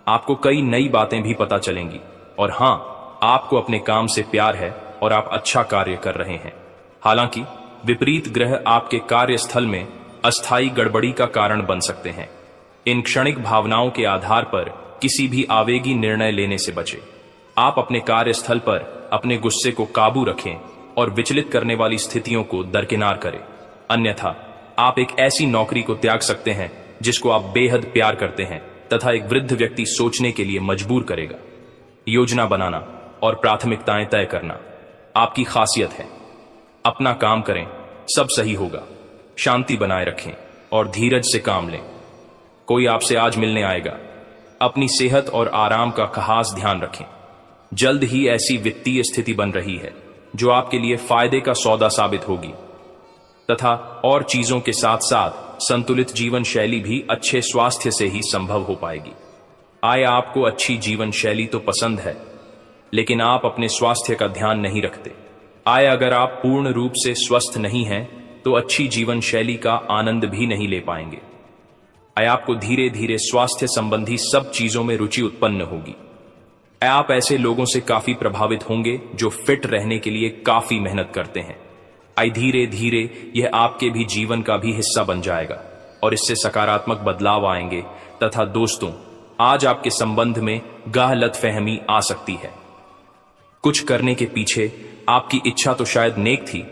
आपको कई नई बातें भी पता चलेंगी और हां, आपको अपने काम से प्यार है और आप अच्छा कार्य कर रहे हैं। हालांकि विपरीत ग्रह आपके कार्यस्थल में अस्थायी गड़बड़ी का कारण बन सकते हैं। इन क्षणिक भावनाओं के आधार पर किसी भी आवेगी निर्णय लेने से बचें। आप अपने कार्यस्थल पर अपने गुस्से को काबू रखें और विचलित करने वाली स्थितियों को दरकिनार करें। अन्यथा आप एक ऐसी नौकरी को त्याग सकते हैं जिसको आप बेहद प्यार करते हैं तथा एक वृद्ध व्यक्ति सोचने के लिए मजबूर करेगा। योजना बनाना और प्राथमिकताएं तय करना आपकी खासियत है। अपना काम करें, सब सही होगा। शांति बनाए रखें और धीरज से काम लें। कोई आपसे आज मिलने आएगा। अपनी सेहत और आराम का खास ध्यान रखें। जल्द ही ऐसी वित्तीय स्थिति बन रही है जो आपके लिए फायदे का सौदा साबित होगी तथा और चीजों के साथ साथ संतुलित जीवन शैली भी अच्छे स्वास्थ्य से ही संभव हो पाएगी। आय, आपको अच्छी जीवन शैली तो पसंद है लेकिन आप अपने स्वास्थ्य का ध्यान नहीं रखते। आय, अगर आप पूर्ण रूप से स्वस्थ नहीं हैं तो अच्छी जीवन शैली का आनंद भी नहीं ले पाएंगे। आय, आपको धीरे धीरे स्वास्थ्य संबंधी सब चीजों में रुचि उत्पन्न होगी। आप ऐसे लोगों से काफी प्रभावित होंगे जो फिट रहने के लिए काफी मेहनत करते हैं। आई, धीरे धीरे यह आपके भी जीवन का भी हिस्सा बन जाएगा और इससे सकारात्मक बदलाव आएंगे तथा दोस्तों, आज आपके संबंध में गलतफहमी आ सकती है। कुछ करने के पीछे आपकी इच्छा तो शायद नेक थी,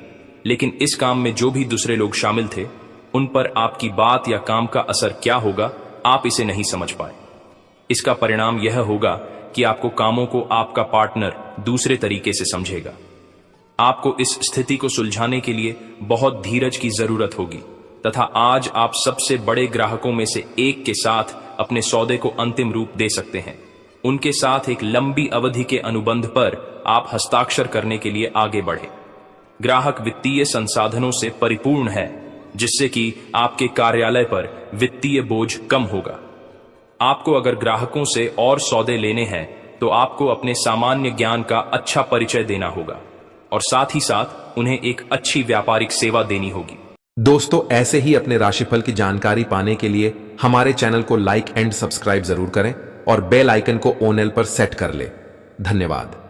लेकिन इस काम में जो भी दूसरे लोग शामिल थे उन पर आपकी बात या काम का असर क्या होगा, आप इसे नहीं समझ पाए। इसका परिणाम यह होगा कि आपको कामों को आपका पार्टनर दूसरे तरीके से समझेगा। आपको इस स्थिति को सुलझाने के लिए बहुत धीरज की जरूरत होगी तथा आज आप सबसे बड़े ग्राहकों में से एक के साथ अपने सौदे को अंतिम रूप दे सकते हैं। उनके साथ एक लंबी अवधि के अनुबंध पर आप हस्ताक्षर करने के लिए आगे बढ़े। ग्राहक वित्तीय संसाधनों से परिपूर्ण है जिससे कि आपके कार्यालय पर वित्तीय बोझ कम होगा। आपको अगर ग्राहकों से और सौदे लेने हैं तो आपको अपने सामान्य ज्ञान का अच्छा परिचय देना होगा और साथ ही साथ उन्हें एक अच्छी व्यापारिक सेवा देनी होगी। दोस्तों, ऐसे ही अपने राशिफल की जानकारी पाने के लिए हमारे चैनल को लाइक एंड सब्सक्राइब जरूर करें और बेल आइकन को ऑन पर सेट कर ले। धन्यवाद।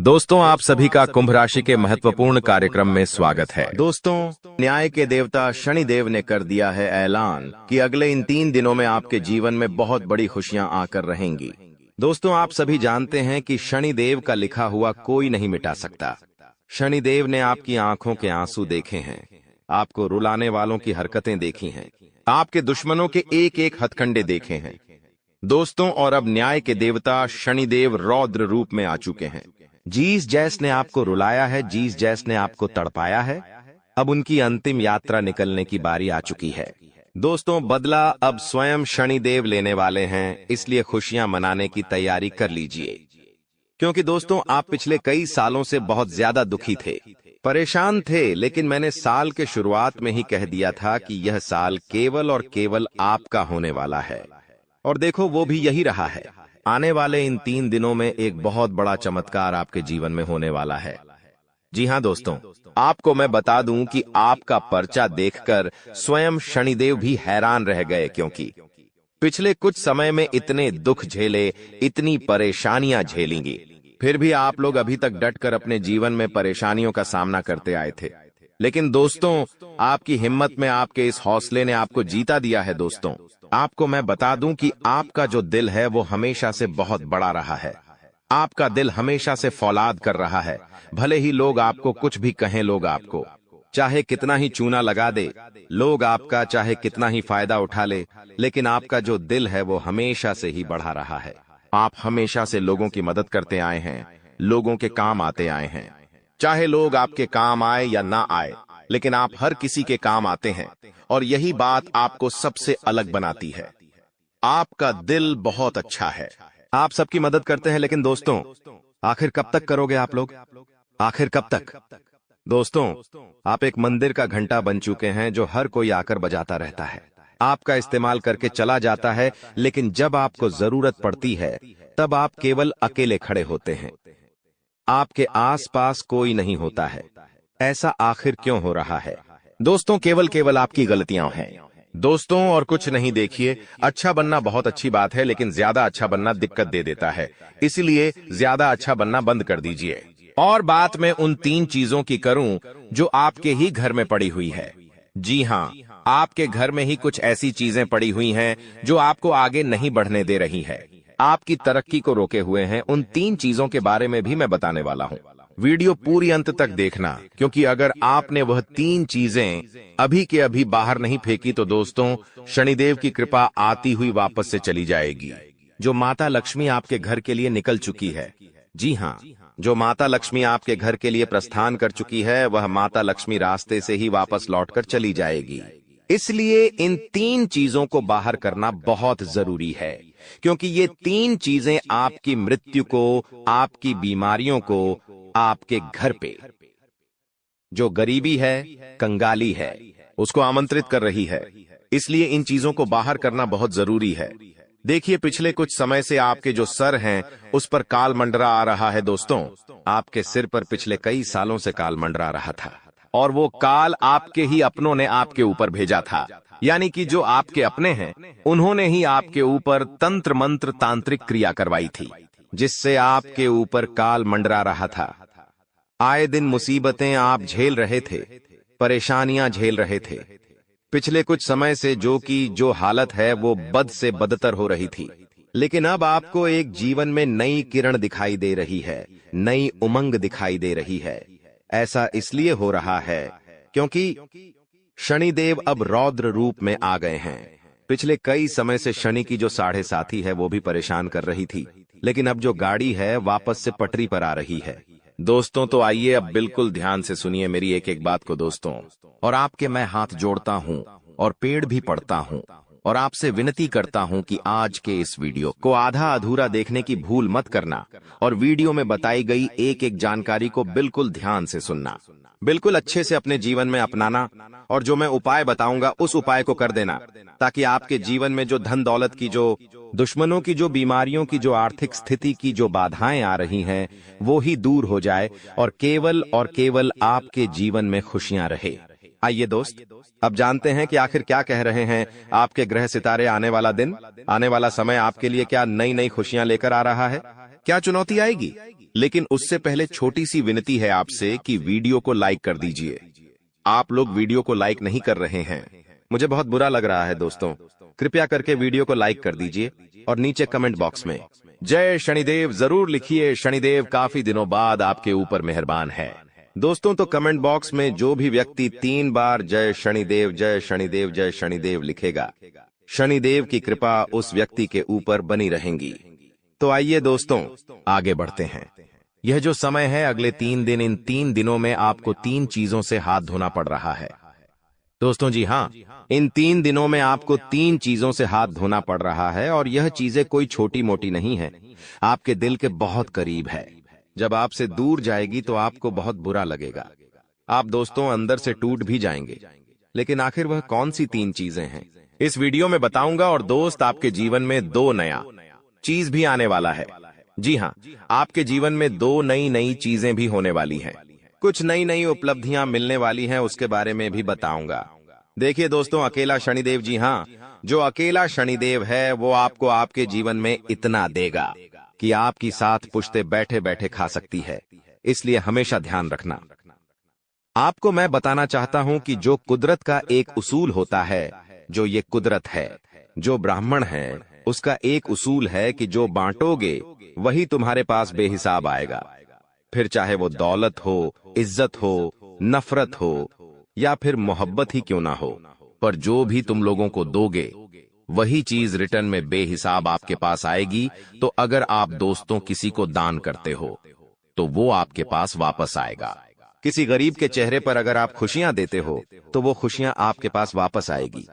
दोस्तों, आप सभी का कुंभ राशि के महत्वपूर्ण कार्यक्रम में स्वागत है। दोस्तों, न्याय के देवता शनिदेव ने कर दिया है ऐलान कि अगले इन 3 दिनों में आपके जीवन में बहुत बड़ी खुशियां आकर रहेंगी। दोस्तों, आप सभी जानते हैं कि शनिदेव का लिखा हुआ कोई नहीं मिटा सकता। शनिदेव ने आपकी आंखों के आंसू देखे हैं, आपको रुलाने वालों की हरकतें देखी हैं, आपके दुश्मनों के एक एक हथकंडे देखे हैं। दोस्तों, और अब न्याय के देवता शनिदेव रौद्र रूप में आ चुके हैं। जीस जैस ने आपको रुलाया है, जीस जैस ने आपको तड़पाया है, अब उनकी अंतिम यात्रा निकलने की बारी आ चुकी है। दोस्तों, बदला अब स्वयं शनिदेव लेने वाले हैं, इसलिए खुशियां मनाने की तैयारी कर लीजिए। क्योंकि दोस्तों, आप पिछले कई सालों से बहुत ज्यादा दुखी थे, परेशान थे, लेकिन मैंने साल के शुरुआत में ही कह दिया था कि यह साल केवल और केवल आपका होने वाला है। और देखो, वो भी यही रहा है। आने वाले इन 3 दिनों में एक बहुत बड़ा चमत्कार आपके जीवन में होने वाला है। जी हाँ दोस्तों, आपको मैं बता दूं कि आपका पर्चा देखकर स्वयं शनिदेव भी हैरान रह गए, क्योंकि पिछले कुछ समय में इतने दुख झेले, इतनी परेशानियां झेलेंगी, फिर भी आप लोग अभी तक डटकर अपने जीवन में परेशानियों का सामना करते आए थे। लेकिन दोस्तों, आपकी हिम्मत में, आपके इस हौसले ने आपको जीता दिया है। दोस्तों, आपको मैं बता दूं कि आपका जो दिल है वो हमेशा से बहुत बड़ा रहा है। आपका दिल हमेशा से फौलाद कर रहा है। भले ही लोग आपको कुछ भी कहें, लोग आपको चाहे कितना ही चूना लगा दे, लोग आपका चाहे कितना ही फायदा उठा ले, लेकिन आपका जो दिल है वो हमेशा से ही बढ़ा रहा है। आप हमेशा से लोगों की मदद करते आए हैं, लोगों के काम आते आए हैं। चाहे लोग आपके काम आए या ना आए, लेकिन आप हर किसी के काम आते हैं, और यही बात आपको सबसे अलग बनाती है। आपका दिल बहुत अच्छा है, आप सबकी मदद करते हैं, लेकिन दोस्तों, आखिर कब तक करोगे आप लोग? आखिर कब तक? दोस्तों, आप एक मंदिर का घंटा बन चुके हैं जो हर कोई आकर बजाता रहता है, आपका इस्तेमाल करके चला जाता है, लेकिन जब आपको जरूरत पड़ती है तब आप केवल अकेले खड़े होते हैं। आपके आसपास कोई नहीं होता है। ऐसा आखिर क्यों हो रहा है? दोस्तों, केवल आपकी गलतियां हैं। दोस्तों, और कुछ नहीं। देखिए, अच्छा बनना बहुत अच्छी बात है, लेकिन ज्यादा अच्छा बनना दिक्कत दे देता है। इसलिए ज्यादा अच्छा बनना बंद कर दीजिए। और बात मैं उन 3 चीजों की करूं जो आपके ही घर में पड़ी हुई है। जी हाँ, आपके घर में ही कुछ ऐसी चीजें पड़ी हुई हैं जो आपको आगे नहीं बढ़ने दे रही है, आपकी तरक्की को रोके हुए हैं। उन 3 चीजों के बारे में भी मैं बताने वाला हूं। वीडियो पूरी अंत तक देखना, क्योंकि अगर आपने वह 3 चीजें अभी के अभी बाहर नहीं फेंकी तो दोस्तों, शनिदेव की कृपा आती हुई वापस से चली जाएगी। जो माता लक्ष्मी आपके घर के लिए निकल चुकी है, जी हाँ, जो माता लक्ष्मी आपके घर के लिए प्रस्थान कर चुकी है, वह माता लक्ष्मी रास्ते से ही वापस लौटकर चली जाएगी। इसलिए इन 3 चीजों को बाहर करना बहुत जरूरी है, क्योंकि ये 3 चीजें आपकी मृत्यु को, आपकी बीमारियों को, आपके घर पे जो गरीबी है, कंगाली है, उसको आमंत्रित कर रही है। इसलिए इन चीजों को बाहर करना बहुत जरूरी है। देखिए, पिछले कुछ समय से आपके जो सर हैं उस पर काल मंडरा आ रहा है। दोस्तों, आपके सिर पर पिछले कई सालों से काल मंडरा रहा था, और वो काल आपके ही अपनों ने आपके ऊपर भेजा था। यानी कि जो आपके अपने हैं, उन्होंने ही आपके ऊपर तंत्र मंत्र तांत्रिक क्रिया करवाई थी, जिससे आपके ऊपर काल मंडरा रहा था। आए दिन मुसीबतें आप झेल रहे थे, परेशानियां झेल रहे थे। पिछले कुछ समय से जो हालत है वो बद से बदतर हो रही थी, लेकिन अब आपको एक जीवन में नई किरण दिखाई दे रही है, नई उमंग दिखाई दे रही है। ऐसा इसलिए हो रहा है क्योंकि शनिदेव अब रौद्र रूप में आ गए हैं। पिछले कई समय से शनि की जो 7.5 है वो भी परेशान कर रही थी, लेकिन अब जो गाड़ी है वापस से पटरी पर आ रही है। दोस्तों, तो आइए अब बिल्कुल ध्यान से सुनिए मेरी एक एक बात को दोस्तों, और आपके मैं हाथ जोड़ता हूं और पेड़ भी पड़ता हूं, और आपसे विनती करता हूं कि आज के इस वीडियो को आधा अधूरा देखने की भूल मत करना, और वीडियो में बताई गई एक एक जानकारी को बिल्कुल ध्यान से सुनना, बिल्कुल अच्छे से अपने जीवन में अपनाना, और जो मैं उपाय बताऊंगा उस उपाय को कर देना, ताकि आपके जीवन में जो धन दौलत की, जो दुश्मनों की, जो बीमारियों की, जो आर्थिक स्थिति की जो बाधाएं आ रही हैं वो ही दूर हो जाए, और केवल आपके जीवन में खुशियां रहे। आइए दोस्त, अब जानते हैं कि आखिर क्या कह रहे हैं आपके ग्रह सितारे। आने वाला दिन, आने वाला समय आपके लिए क्या नई नई खुशियां लेकर आ रहा है। क्या चुनौती आएगी? लेकिन उससे पहले छोटी सी विनती है आपसे कि वीडियो को लाइक कर दीजिए। आप लोग वीडियो को लाइक नहीं कर रहे हैं, मुझे बहुत बुरा लग रहा है दोस्तों। कृपया करके वीडियो को लाइक कर दीजिए और नीचे कमेंट बॉक्स में जय शनिदेव जरूर लिखिए। शनिदेव काफी दिनों बाद आपके ऊपर मेहरबान है। दोस्तों, तो कमेंट बॉक्स में जो भी व्यक्ति 3 बार जय शनिदेव जय शनिदेव जय शनिदेव लिखेगा, शनिदेव की कृपा उस व्यक्ति के ऊपर बनी रहेंगी। तो आइए दोस्तों, आगे बढ़ते हैं। यह जो समय है अगले 3 दिन, इन 3 दिनों में आपको 3 चीजों से हाथ धोना पड़ रहा है। दोस्तों जी हाँ, इन 3 दिनों में आपको 3 चीजों से हाथ धोना पड़ रहा है और यह चीजें कोई छोटी मोटी नहीं है, आपके दिल के बहुत करीब है। जब आपसे दूर जाएगी तो आपको बहुत बुरा लगेगा, आप दोस्तों अंदर से टूट भी जाएंगे। लेकिन आखिर वह कौन सी 3 चीजें हैं, इस वीडियो में बताऊंगा। और दोस्त, आपके जीवन में 2 नया चीज भी आने वाला है। जी हाँ, आपके जीवन में 2 नई चीजें भी होने वाली हैं। कुछ नई उपलब्धियां मिलने वाली हैं, उसके बारे में भी बताऊंगा। देखिए दोस्तों, अकेला शनिदेव, जी हाँ, जो अकेला शनिदेव है वो आपको आपके जीवन में इतना देगा कि आपकी साथ पुश्ते बैठे बैठे खा सकती है। इसलिए हमेशा ध्यान रखना। आपको मैं बताना चाहता हूं कि जो कुदरत का एक उसूल होता है, जो ये कुदरत है, जो ब्राह्मण है, उसका एक उसूल है कि जो बांटोगे वही तुम्हारे पास बेहिसाब आएगा। फिर चाहे वो दौलत हो, इज्जत हो, नफरत हो या फिर मोहब्बत ही क्यों ना हो, पर जो भी तुम लोगों को दोगे वही चीज रिटर्न में बेहिसाब आपके पास आएगी। तो अगर आप दोस्तों किसी को दान करते हो तो वो आपके पास वापस आएगा। किसी गरीब के चेहरे पर अगर आप खुशियां देते हो तो वो खुशियां आपके पास वापस आएगी।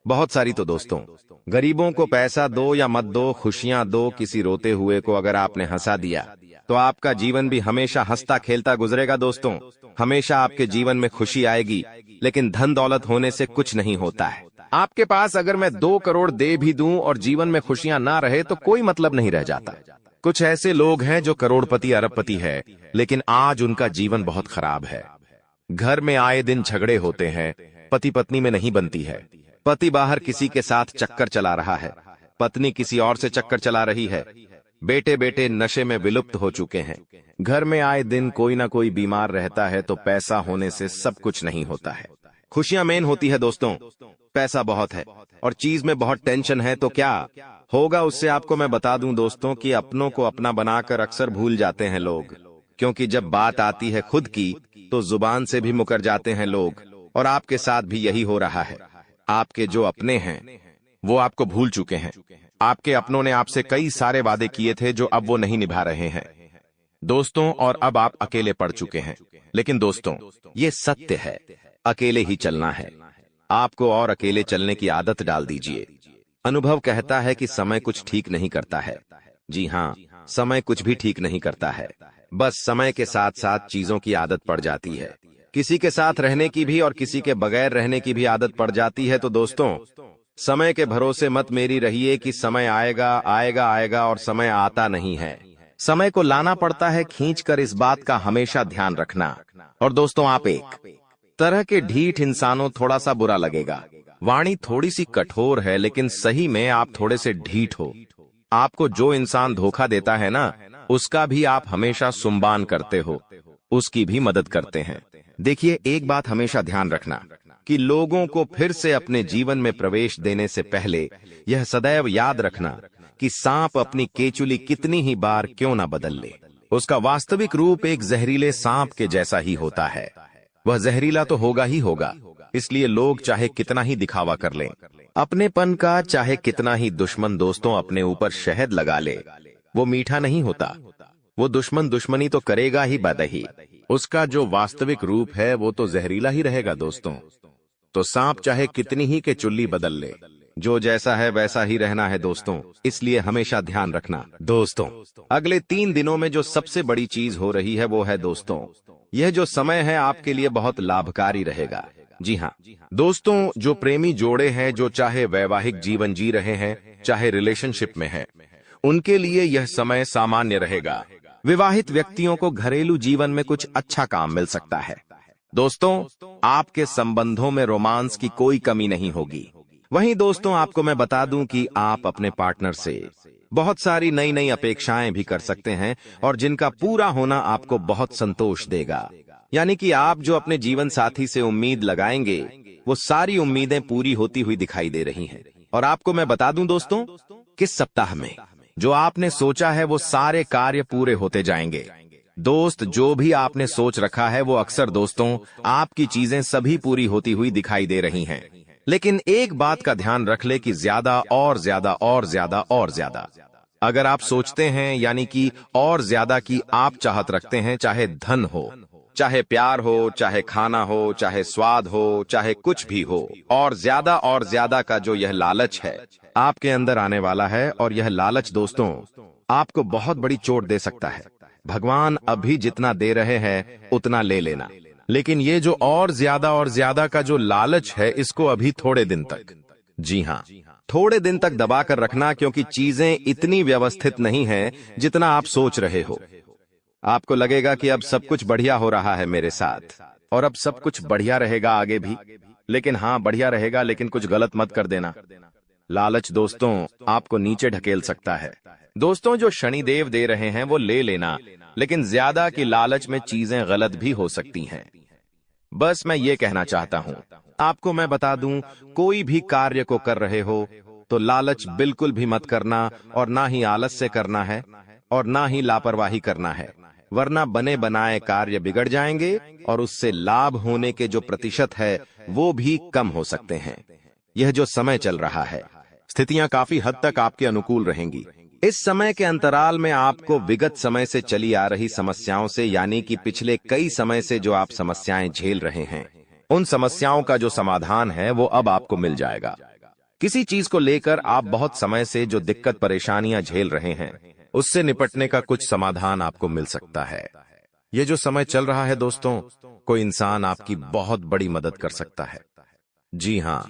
बहुत सारी। तो दोस्तों, गरीबों को पैसा दो या मत दो, खुशियां दो। किसी रोते हुए को अगर आपने हंसा दिया तो आपका जीवन भी हमेशा हंसता खेलता गुजरेगा। दोस्तों, हमेशा आपके जीवन में खुशी आएगी। लेकिन धन दौलत होने से कुछ नहीं होता है। आपके पास अगर मैं 2 करोड़ दे भी दूं और जीवन में खुशियां ना रहे तो कोई मतलब नहीं रह जाता। कुछ ऐसे लोग हैं जो करोड़पति अरबपति है, लेकिन आज उनका जीवन बहुत खराब है। घर में आए दिन झगड़े होते हैं, पति पत्नी में नहीं बनती है। पति बाहर किसी के साथ चक्कर चला रहा है, पत्नी किसी और से चक्कर चला रही है। बेटे नशे में विलुप्त हो चुके हैं। घर में आए दिन कोई ना कोई बीमार रहता है। तो पैसा होने से सब कुछ नहीं होता है। खुशियां मेन होती है दोस्तों। पैसा बहुत है और चीज में बहुत टेंशन है, तो क्या होगा उससे आपको मैं बता दूं दोस्तों कि अपनों को अपना बनाकर अक्सर भूल जाते हैं लोग। क्योंकि जब बात आती है खुद की तो जुबान से भी मुकर जाते हैं लोग। और आपके साथ भी यही हो रहा है। आपके जो अपने हैं वो आपको भूल चुके हैं। आपके अपनों ने आपसे कई सारे वादे किए थे जो अब वो नहीं निभा रहे हैं दोस्तों, और अब आप अकेले पड़ चुके हैं। लेकिन दोस्तों, ये सत्य है, अकेले ही चलना है आपको और अकेले चलने की आदत डाल दीजिए। अनुभव कहता है कि समय कुछ ठीक नहीं करता है। जी हाँ, समय कुछ भी ठीक नहीं करता है। बस समय के साथ साथ चीजों की आदत पड़ जाती है। किसी के साथ रहने की भी और किसी के बगैर रहने की भी आदत पड़ जाती है। तो दोस्तों, समय के भरोसे मत मेरी रहिए कि समय आएगा आएगा आएगा और समय आता नहीं है। समय को लाना पड़ता है खींच कर, इस बात का हमेशा ध्यान रखना। और दोस्तों, आप एक तरह के ढीठ इंसानों, थोड़ा सा बुरा लगेगा, वाणी थोड़ी सी कठोर है, लेकिन सही में आप थोड़े से ढीठ हो। आपको जो इंसान धोखा देता है ना, उसका भी आप हमेशा सुम्बान करते हो, उसकी भी मदद करते हैं। देखिए, एक बात हमेशा ध्यान रखना कि लोगों को फिर से अपने जीवन में प्रवेश देने से पहले यह सदैव याद रखना कि सांप अपनी केचुली कितनी ही बार क्यों ना बदल ले, उसका वास्तविक रूप एक जहरीले सांप के जैसा ही होता है। वह जहरीला तो होगा ही होगा। इसलिए लोग चाहे कितना ही दिखावा कर लें अपनेपन का, चाहे कितना ही दुश्मन दोस्तों अपने ऊपर शहद लगा ले, वो मीठा नहीं होता। वो दुश्मन दुश्मनी तो करेगा ही बदही, उसका जो वास्तविक रूप है वो तो जहरीला ही रहेगा दोस्तों। तो सांप चाहे कितनी ही के चुल्ली बदल ले, जो जैसा है वैसा ही रहना है दोस्तों। इसलिए हमेशा ध्यान रखना। दोस्तों, अगले 3 दिनों में जो सबसे बड़ी चीज हो रही है वो है दोस्तों, यह जो समय है आपके लिए बहुत लाभकारी रहेगा। जी हाँ दोस्तों, जो प्रेमी जोड़े हैं, जो चाहे वैवाहिक जीवन जी रहे हैं चाहे रिलेशनशिप में है, उनके लिए यह समय सामान्य रहेगा। विवाहित व्यक्तियों को घरेलू जीवन में कुछ अच्छा काम मिल सकता है। दोस्तों, आपके संबंधों में रोमांस की कोई कमी नहीं होगी। वहीं दोस्तों, आपको मैं बता दूं कि आप अपने पार्टनर से बहुत सारी नई नई अपेक्षाएं भी कर सकते हैं और जिनका पूरा होना आपको बहुत संतोष देगा। यानी कि आप जो अपने जीवन साथी से उम्मीद लगाएंगे वो सारी उम्मीदें पूरी होती हुई दिखाई दे रही हैं। और आपको मैं बता दूं दोस्तों, किस सप्ताह में जो आपने सोचा है वो सारे कार्य पूरे होते जाएंगे। दोस्त, जो भी आपने सोच रखा है वो अक्सर दोस्तों आपकी चीजें सभी पूरी होती हुई दिखाई दे रही हैं। लेकिन एक बात का ध्यान रख ले कि ज्यादा और ज्यादा और ज्यादा और ज्यादा अगर आप सोचते हैं, यानी कि और ज्यादा की आप चाहत रखते हैं, चाहे धन हो, चाहे प्यार हो, चाहे खाना हो, चाहे स्वाद हो, चाहे कुछ भी हो, और ज्यादा का जो यह लालच है आपके अंदर आने वाला है। और यह लालच दोस्तों आपको बहुत बड़ी चोट दे सकता है। भगवान अभी जितना दे रहे हैं उतना ले लेना, लेकिन ये जो और ज्यादा का जो लालच है इसको अभी थोड़े दिन तक, जी हाँ, थोड़े दिन तक दबा कर रखना, क्योंकि चीजें इतनी व्यवस्थित नहीं हैं जितना आप सोच रहे हो। आपको लगेगा कि अब सब कुछ बढ़िया हो रहा है मेरे साथ और अब सब कुछ बढ़िया रहेगा आगे भी, लेकिन हाँ बढ़िया रहेगा, लेकिन कुछ गलत मत कर देना। लालच दोस्तों आपको नीचे ढकेल सकता है। दोस्तों, जो शनिदेव दे रहे हैं वो ले लेना, लेकिन ज्यादा की लालच में चीजें गलत भी हो सकती हैं। बस मैं ये कहना चाहता हूं, आपको मैं बता दूं, कोई भी कार्य को कर रहे हो तो लालच बिल्कुल भी मत करना, और ना ही आलस्य करना है और ना ही लापरवाही करना है, वरना बने बनाए कार्य बिगड़ जाएंगे और उससे लाभ होने के जो प्रतिशत है वो भी कम हो सकते हैं। यह जो समय चल रहा है, स्थितियां काफी हद तक आपके अनुकूल रहेंगी। इस समय के अंतराल में आपको विगत समय से चली आ रही समस्याओं से, यानी कि पिछले कई समय से जो आप समस्याएं झेल रहे हैं, उन समस्याओं का जो समाधान है वो अब आपको मिल जाएगा। किसी चीज को लेकर आप बहुत समय से जो दिक्कत परेशानियां झेल रहे हैं उससे निपटने का कुछ समाधान आपको मिल सकता है। ये जो समय चल रहा है दोस्तों, कोई इंसान आपकी बहुत बड़ी मदद कर सकता है। जी हाँ,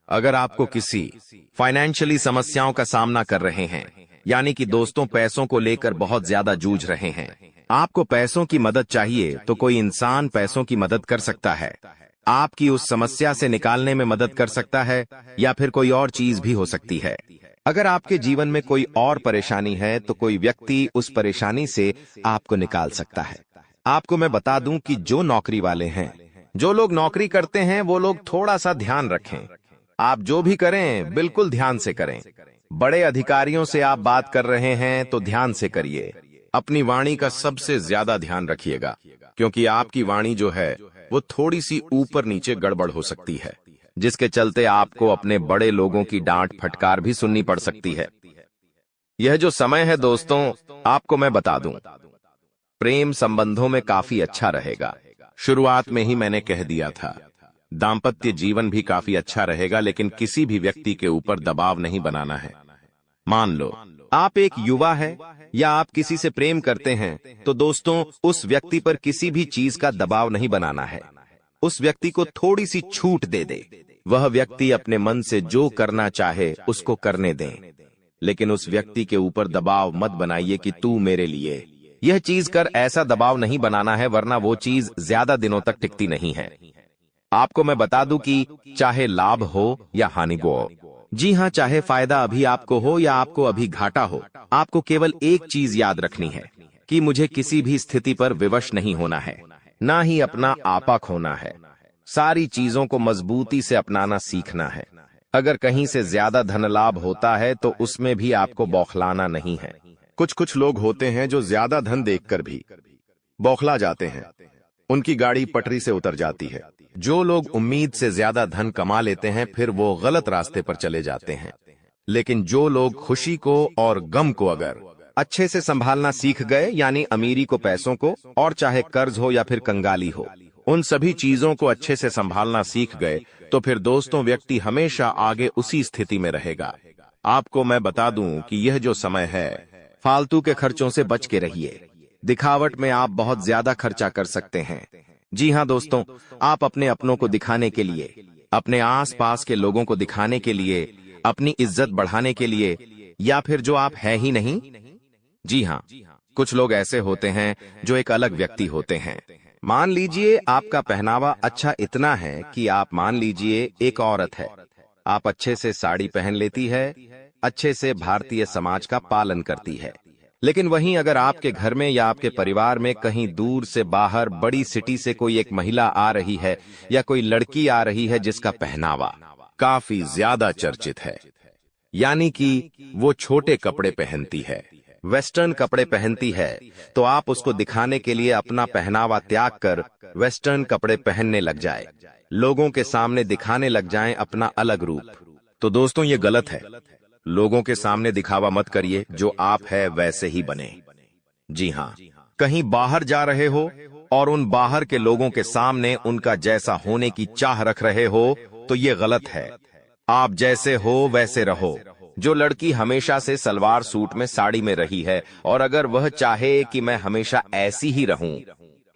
अगर आपको किसी फाइनेंशियली समस्याओं का सामना कर रहे हैं, यानी कि दोस्तों पैसों को लेकर बहुत ज्यादा जूझ रहे हैं, आपको पैसों की मदद चाहिए, तो कोई इंसान पैसों की मदद कर सकता है, आपकी उस समस्या से निकालने में मदद कर सकता है, या फिर कोई और चीज भी हो सकती है। अगर आपके जीवन में कोई और परेशानी है तो कोई व्यक्ति उस परेशानी से आपको निकाल सकता है। आपको मैं बता दूं कि जो नौकरी वाले हैं, जो लोग नौकरी करते हैं, वो लोग थोड़ा सा ध्यान रखें। आप जो भी करें बिल्कुल ध्यान से करें। बड़े अधिकारियों से आप बात कर रहे हैं तो ध्यान से करिए। अपनी वाणी का सबसे ज्यादा ध्यान रखिएगा, क्योंकि आपकी वाणी जो है वो थोड़ी सी ऊपर नीचे गड़बड़ हो सकती है, जिसके चलते आपको अपने बड़े लोगों की डांट फटकार भी सुननी पड़ सकती है। यह जो समय है दोस्तों, आपको मैं बता दूं, प्रेम संबंधों में काफी अच्छा रहेगा। शुरुआत में ही मैंने कह दिया था, दाम्पत्य जीवन भी काफी अच्छा रहेगा, लेकिन किसी भी व्यक्ति के ऊपर दबाव नहीं बनाना है। मान लो आप एक युवा है या आप किसी से प्रेम करते हैं, तो दोस्तों उस व्यक्ति पर किसी भी चीज का दबाव नहीं बनाना है। उस व्यक्ति को थोड़ी सी छूट दे दे। वह व्यक्ति अपने मन से जो करना चाहे उसको करने दें, लेकिन उस व्यक्ति के ऊपर दबाव मत बनाइए कि तू मेरे लिए यह चीज कर। ऐसा दबाव नहीं बनाना है, वरना वो चीज ज्यादा दिनों तक टिकती नहीं है। आपको मैं बता दूं कि चाहे लाभ हो या हानि हो, जी हाँ, चाहे फायदा अभी आपको हो या आपको अभी घाटा हो, आपको केवल एक चीज याद रखनी है कि मुझे किसी भी स्थिति पर विवश नहीं होना है, ना ही अपना आपा खोना है। सारी चीजों को मजबूती से अपनाना सीखना है। अगर कहीं से ज्यादा धन लाभ होता है तो उसमें भी आपको बौखलाना नहीं है। कुछ लोग होते हैं जो ज्यादा धन देखकर भी बौखला जाते हैं, उनकी गाड़ी पटरी से उतर जाती है। जो लोग उम्मीद से ज्यादा धन कमा लेते हैं फिर वो गलत रास्ते पर चले जाते हैं। लेकिन जो लोग खुशी को और गम को अगर अच्छे से संभालना सीख गए, यानी अमीरी को, पैसों को, और चाहे कर्ज हो या फिर कंगाली हो, उन सभी चीजों को अच्छे से संभालना सीख गए, तो फिर दोस्तों व्यक्ति हमेशा आगे उसी स्थिति में रहेगा। आपको मैं बता दूं कि यह जो समय है, फालतू के खर्चों से बच के रहिए। दिखावट में आप बहुत ज्यादा खर्चा कर सकते हैं। जी हाँ दोस्तों, आप अपने अपनों को दिखाने के लिए, अपने आसपास के लोगों को दिखाने के लिए, अपनी इज्जत बढ़ाने के लिए, या फिर जो आप है ही नहीं। जी हाँ, कुछ लोग ऐसे होते हैं जो एक अलग व्यक्ति होते हैं। मान लीजिए आपका पहनावा अच्छा इतना है कि आप मान लीजिए एक औरत है, आप अच्छे से साड़ी पहन लेती है, अच्छे से भारतीय समाज का पालन करती है। लेकिन वहीं अगर आपके घर में या आपके परिवार में कहीं दूर से बाहर बड़ी सिटी से कोई एक महिला आ रही है या कोई लड़की आ रही है जिसका पहनावा काफी ज्यादा चर्चित है, यानी कि वो छोटे कपड़े पहनती है, वेस्टर्न कपड़े पहनती है, तो आप उसको दिखाने के लिए अपना पहनावा त्याग कर वेस्टर्न कपड़े पहनने लग जाए, लोगों के सामने दिखाने लग जाएं अपना अलग रूप। तो दोस्तों ये गलत है। लोगों के सामने दिखावा मत करिए, जो आप है वैसे ही बने। जी हाँ, कहीं बाहर जा रहे हो और उन बाहर के लोगों के सामने उनका जैसा होने की चाह रख रहे हो तो ये गलत है। आप जैसे हो वैसे रहो। जो लड़की हमेशा से सलवार सूट में साड़ी में रही है और अगर वह चाहे कि मैं हमेशा ऐसी ही रहूं,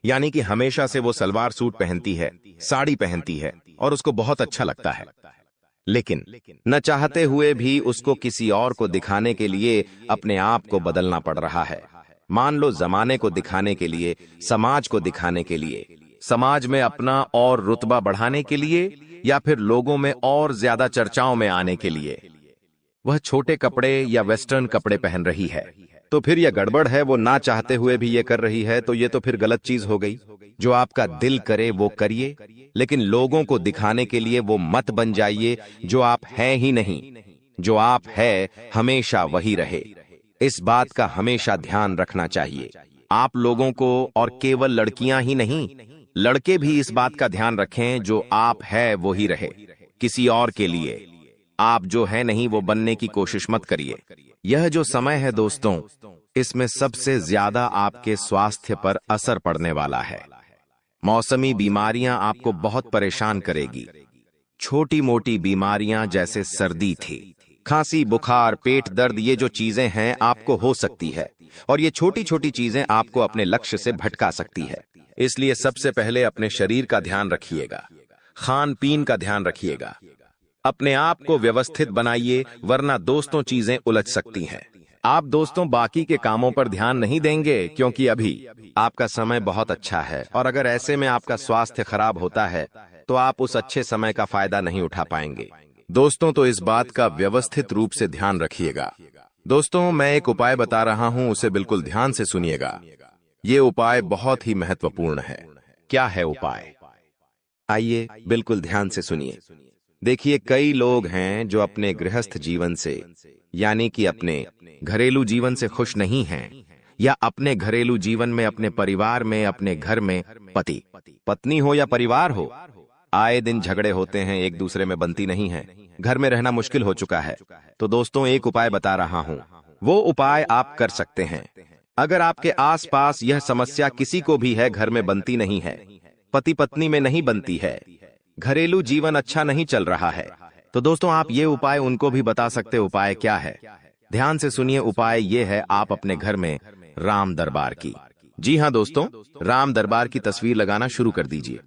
यानी कि हमेशा से वो सलवार सूट पहनती है, साड़ी पहनती है और उसको बहुत अच्छा लगता है, लेकिन न चाहते हुए भी उसको किसी और को दिखाने के लिए अपने आप को बदलना पड़ रहा है। मान लो जमाने को दिखाने के लिए, समाज को दिखाने के लिए, समाज में अपना और रुतबा बढ़ाने के लिए या फिर लोगों में और ज्यादा चर्चाओं में आने के लिए वह छोटे कपड़े या वेस्टर्न कपड़े पहन रही है, तो फिर यह गड़बड़ है। वो ना चाहते हुए भी ये कर रही है, तो ये तो फिर गलत चीज हो गई। जो आपका दिल करे वो करिए, लेकिन लोगों को दिखाने के लिए वो मत बन जाइए जो आप हैं ही नहीं। जो आप है हमेशा वही रहे। इस बात का हमेशा ध्यान रखना चाहिए आप लोगों को, और केवल लड़कियां ही नहीं, लड़के भी इस बात का ध्यान रखें जो आप है वो ही रहे। किसी और के लिए आप जो है नहीं वो बनने की कोशिश मत करिए। यह जो समय है दोस्तों, इसमें सबसे ज्यादा आपके स्वास्थ्य पर असर पड़ने वाला है। मौसमी बीमारियां आपको बहुत परेशान करेगी। छोटी मोटी बीमारियां जैसे सर्दी थी, खांसी, बुखार, पेट दर्द, ये जो चीजें हैं आपको हो सकती है, और ये छोटी छोटी चीजें आपको अपने लक्ष्य से भटका सकती है। इसलिए सबसे पहले अपने शरीर का ध्यान रखिएगा, खान पीन का ध्यान रखिएगा, अपने आप को व्यवस्थित बनाइए, वरना दोस्तों चीजें उलझ सकती हैं। आप दोस्तों बाकी के कामों पर ध्यान नहीं देंगे क्योंकि अभी आपका समय बहुत अच्छा है, और अगर ऐसे में आपका स्वास्थ्य खराब होता है तो आप उस अच्छे समय का फायदा नहीं उठा पाएंगे। दोस्तों तो इस बात का व्यवस्थित रूप से ध्यान रखिएगा। दोस्तों मैं एक उपाय बता रहा हूं, उसे बिल्कुल ध्यान से सुनिएगा। ये उपाय बहुत ही महत्वपूर्ण है। क्या है उपाय? आइए बिल्कुल ध्यान से सुनिए। देखिए, कई लोग हैं जो अपने गृहस्थ जीवन से, यानी कि अपने घरेलू जीवन से खुश नहीं हैं, या अपने घरेलू जीवन में, अपने परिवार में, अपने घर में पति पत्नी हो या परिवार हो, आए दिन झगड़े होते हैं, एक दूसरे में बनती नहीं है, घर में रहना मुश्किल हो चुका है। तो दोस्तों एक उपाय बता रहा हूं, वो उपाय आप कर सकते हैं। अगर आपके आसपास यह समस्या किसी को भी है, घर में बनती नहीं है, पति पत्नी में नहीं बनती है, घरेलू जीवन अच्छा नहीं चल रहा है, तो दोस्तों आप ये उपाय उनको भी बता सकते। उपाय क्या है? ध्यान से सुनिए। उपाय ये है, आप अपने घर में राम दरबार की, जी हाँ दोस्तों, राम दरबार की तस्वीर लगाना शुरू कर दीजिए।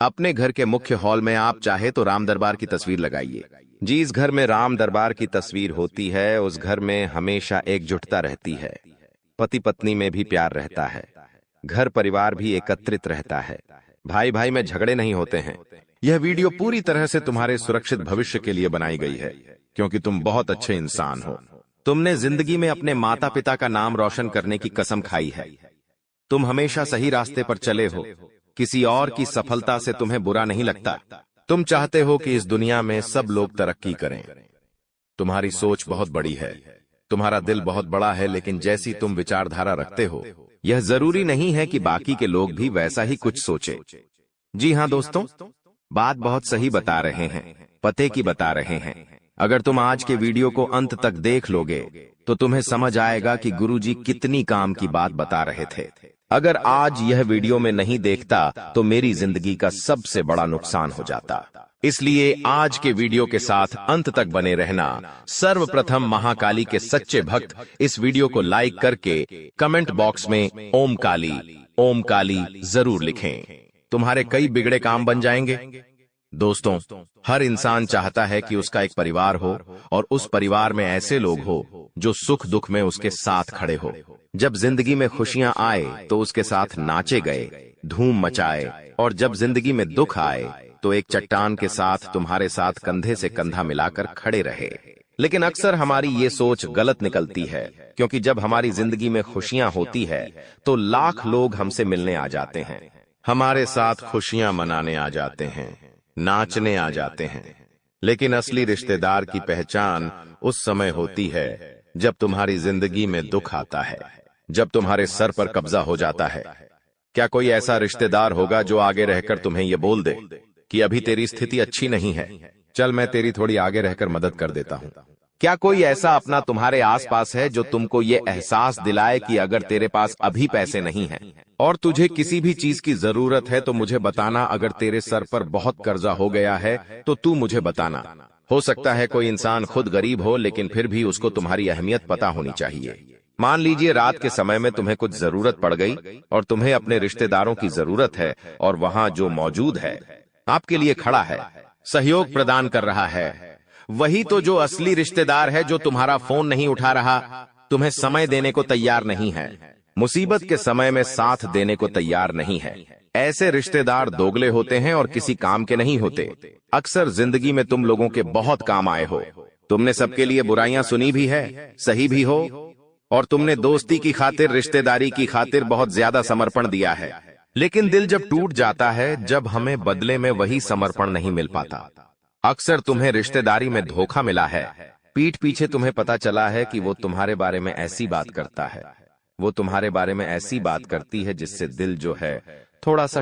अपने घर के मुख्य हॉल में आप चाहे तो राम दरबार की तस्वीर लगाइए। जिस घर में राम दरबार की तस्वीर होती है उस घर में हमेशा एकजुटता रहती है, पति पत्नी में भी प्यार रहता है, घर परिवार भी एकत्रित रहता है, भाई भाई में झगड़े नहीं होते हैं। यह वीडियो पूरी तरह से तुम्हारे सुरक्षित भविष्य के लिए बनाई गई है, क्योंकि तुम बहुत अच्छे इंसान हो। तुमने जिंदगी में अपने माता पिता का नाम रोशन करने की कसम खाई है। तुम हमेशा सही रास्ते पर चले हो, किसी और की सफलता से तुम्हें बुरा नहीं लगता। तुम चाहते हो कि इस दुनिया में सब लोग तरक्की करें। तुम्हारी सोच बहुत बड़ी है, तुम्हारा दिल बहुत बड़ा है, लेकिन जैसी तुम विचारधारा रखते हो, यह जरूरी नहीं है कि बाकी के लोग भी वैसा ही कुछ सोचे। जी हाँ दोस्तों, बात बहुत सही बता रहे हैं, पते की बता रहे हैं। अगर तुम आज के वीडियो को अंत तक देख लोगे तो तुम्हें समझ आएगा कि गुरुजी कितनी काम की बात बता रहे थे। अगर आज यह वीडियो में नहीं देखता तो मेरी जिंदगी का सबसे बड़ा नुकसान हो जाता। इसलिए आज के वीडियो के साथ अंत तक बने रहना। सर्वप्रथम महाकाली के सच्चे भक्त इस वीडियो को लाइक करके कमेंट बॉक्स में ओम काली जरूर लिखें। तुम्हारे कई बिगड़े काम बन जाएंगे। दोस्तों, हर इंसान चाहता है कि उसका एक परिवार हो और उस परिवार में ऐसे लोग हो जो सुख दुख में उसके साथ खड़े हो। जब जिंदगी में खुशियां आए तो उसके साथ नाचे गए, धूम मचाए, और जब जिंदगी में दुख आए तो एक चट्टान के साथ तुम्हारे साथ कंधे से कंधा मिलाकर खड़े रहे। लेकिन अक्सर हमारी ये सोच गलत निकलती है, क्योंकि जब हमारी जिंदगी में खुशियां होती है तो लाख लोग हमसे मिलने आ जाते हैं, हमारे साथ खुशियां मनाने आ जाते हैं, नाचने आ जाते हैं। लेकिन असली रिश्तेदार की पहचान उस समय होती है जब तुम्हारी जिंदगी में दुख आता है, जब तुम्हारे सर पर कब्जा हो जाता है। क्या कोई ऐसा रिश्तेदार होगा जो आगे रहकर तुम्हें यह बोल दे कि अभी तेरी स्थिति अच्छी नहीं है, चल मैं तेरी थोड़ी आगे रहकर मदद कर देता हूं? क्या कोई ऐसा अपना तुम्हारे आसपास है जो तुमको ये एहसास दिलाए कि अगर तेरे पास अभी पैसे नहीं हैं और तुझे किसी भी चीज की जरूरत है तो मुझे बताना, अगर तेरे सर पर बहुत कर्जा हो गया है तो तू मुझे बताना। हो सकता है कोई इंसान खुद गरीब हो, लेकिन फिर भी उसको तुम्हारी अहमियत पता होनी चाहिए। मान लीजिए रात के समय में तुम्हें कुछ जरूरत पड़ गई और तुम्हें अपने रिश्तेदारों की जरूरत है, और वहां जो मौजूद है आपके लिए खड़ा है, सहयोग प्रदान कर रहा है, वही तो जो असली रिश्तेदार है, जो तुम्हारा फोन नहीं उठा रहा, तुम्हें समय देने को तैयार नहीं है, मुसीबत के समय में साथ देने को तैयार नहीं है। ऐसे रिश्तेदार दोगले होते हैं और किसी काम के नहीं होते। अक्सर जिंदगी में तुम लोगों के बहुत काम आए हो, तुमने सबके लिए बुराइयां सुनी भी है, सही भी हो, और तुमने दोस्ती की खातिर, रिश्तेदारी की खातिर बहुत ज्यादा समर्पण दिया है। लेकिन दिल जब टूट जाता है, जब हमें बदले में वही समर्पण नहीं मिल पाता। अक्सर तुम्हें रिश्तेदारी में धोखा मिला है, पीठ पीछे तुम्हें पता चला है कि वो तुम्हारे बारे में ऐसी बात करता है, वो तुम्हारे बारे में ऐसी बात करती है जिससे दिल जो है थोड़ा सा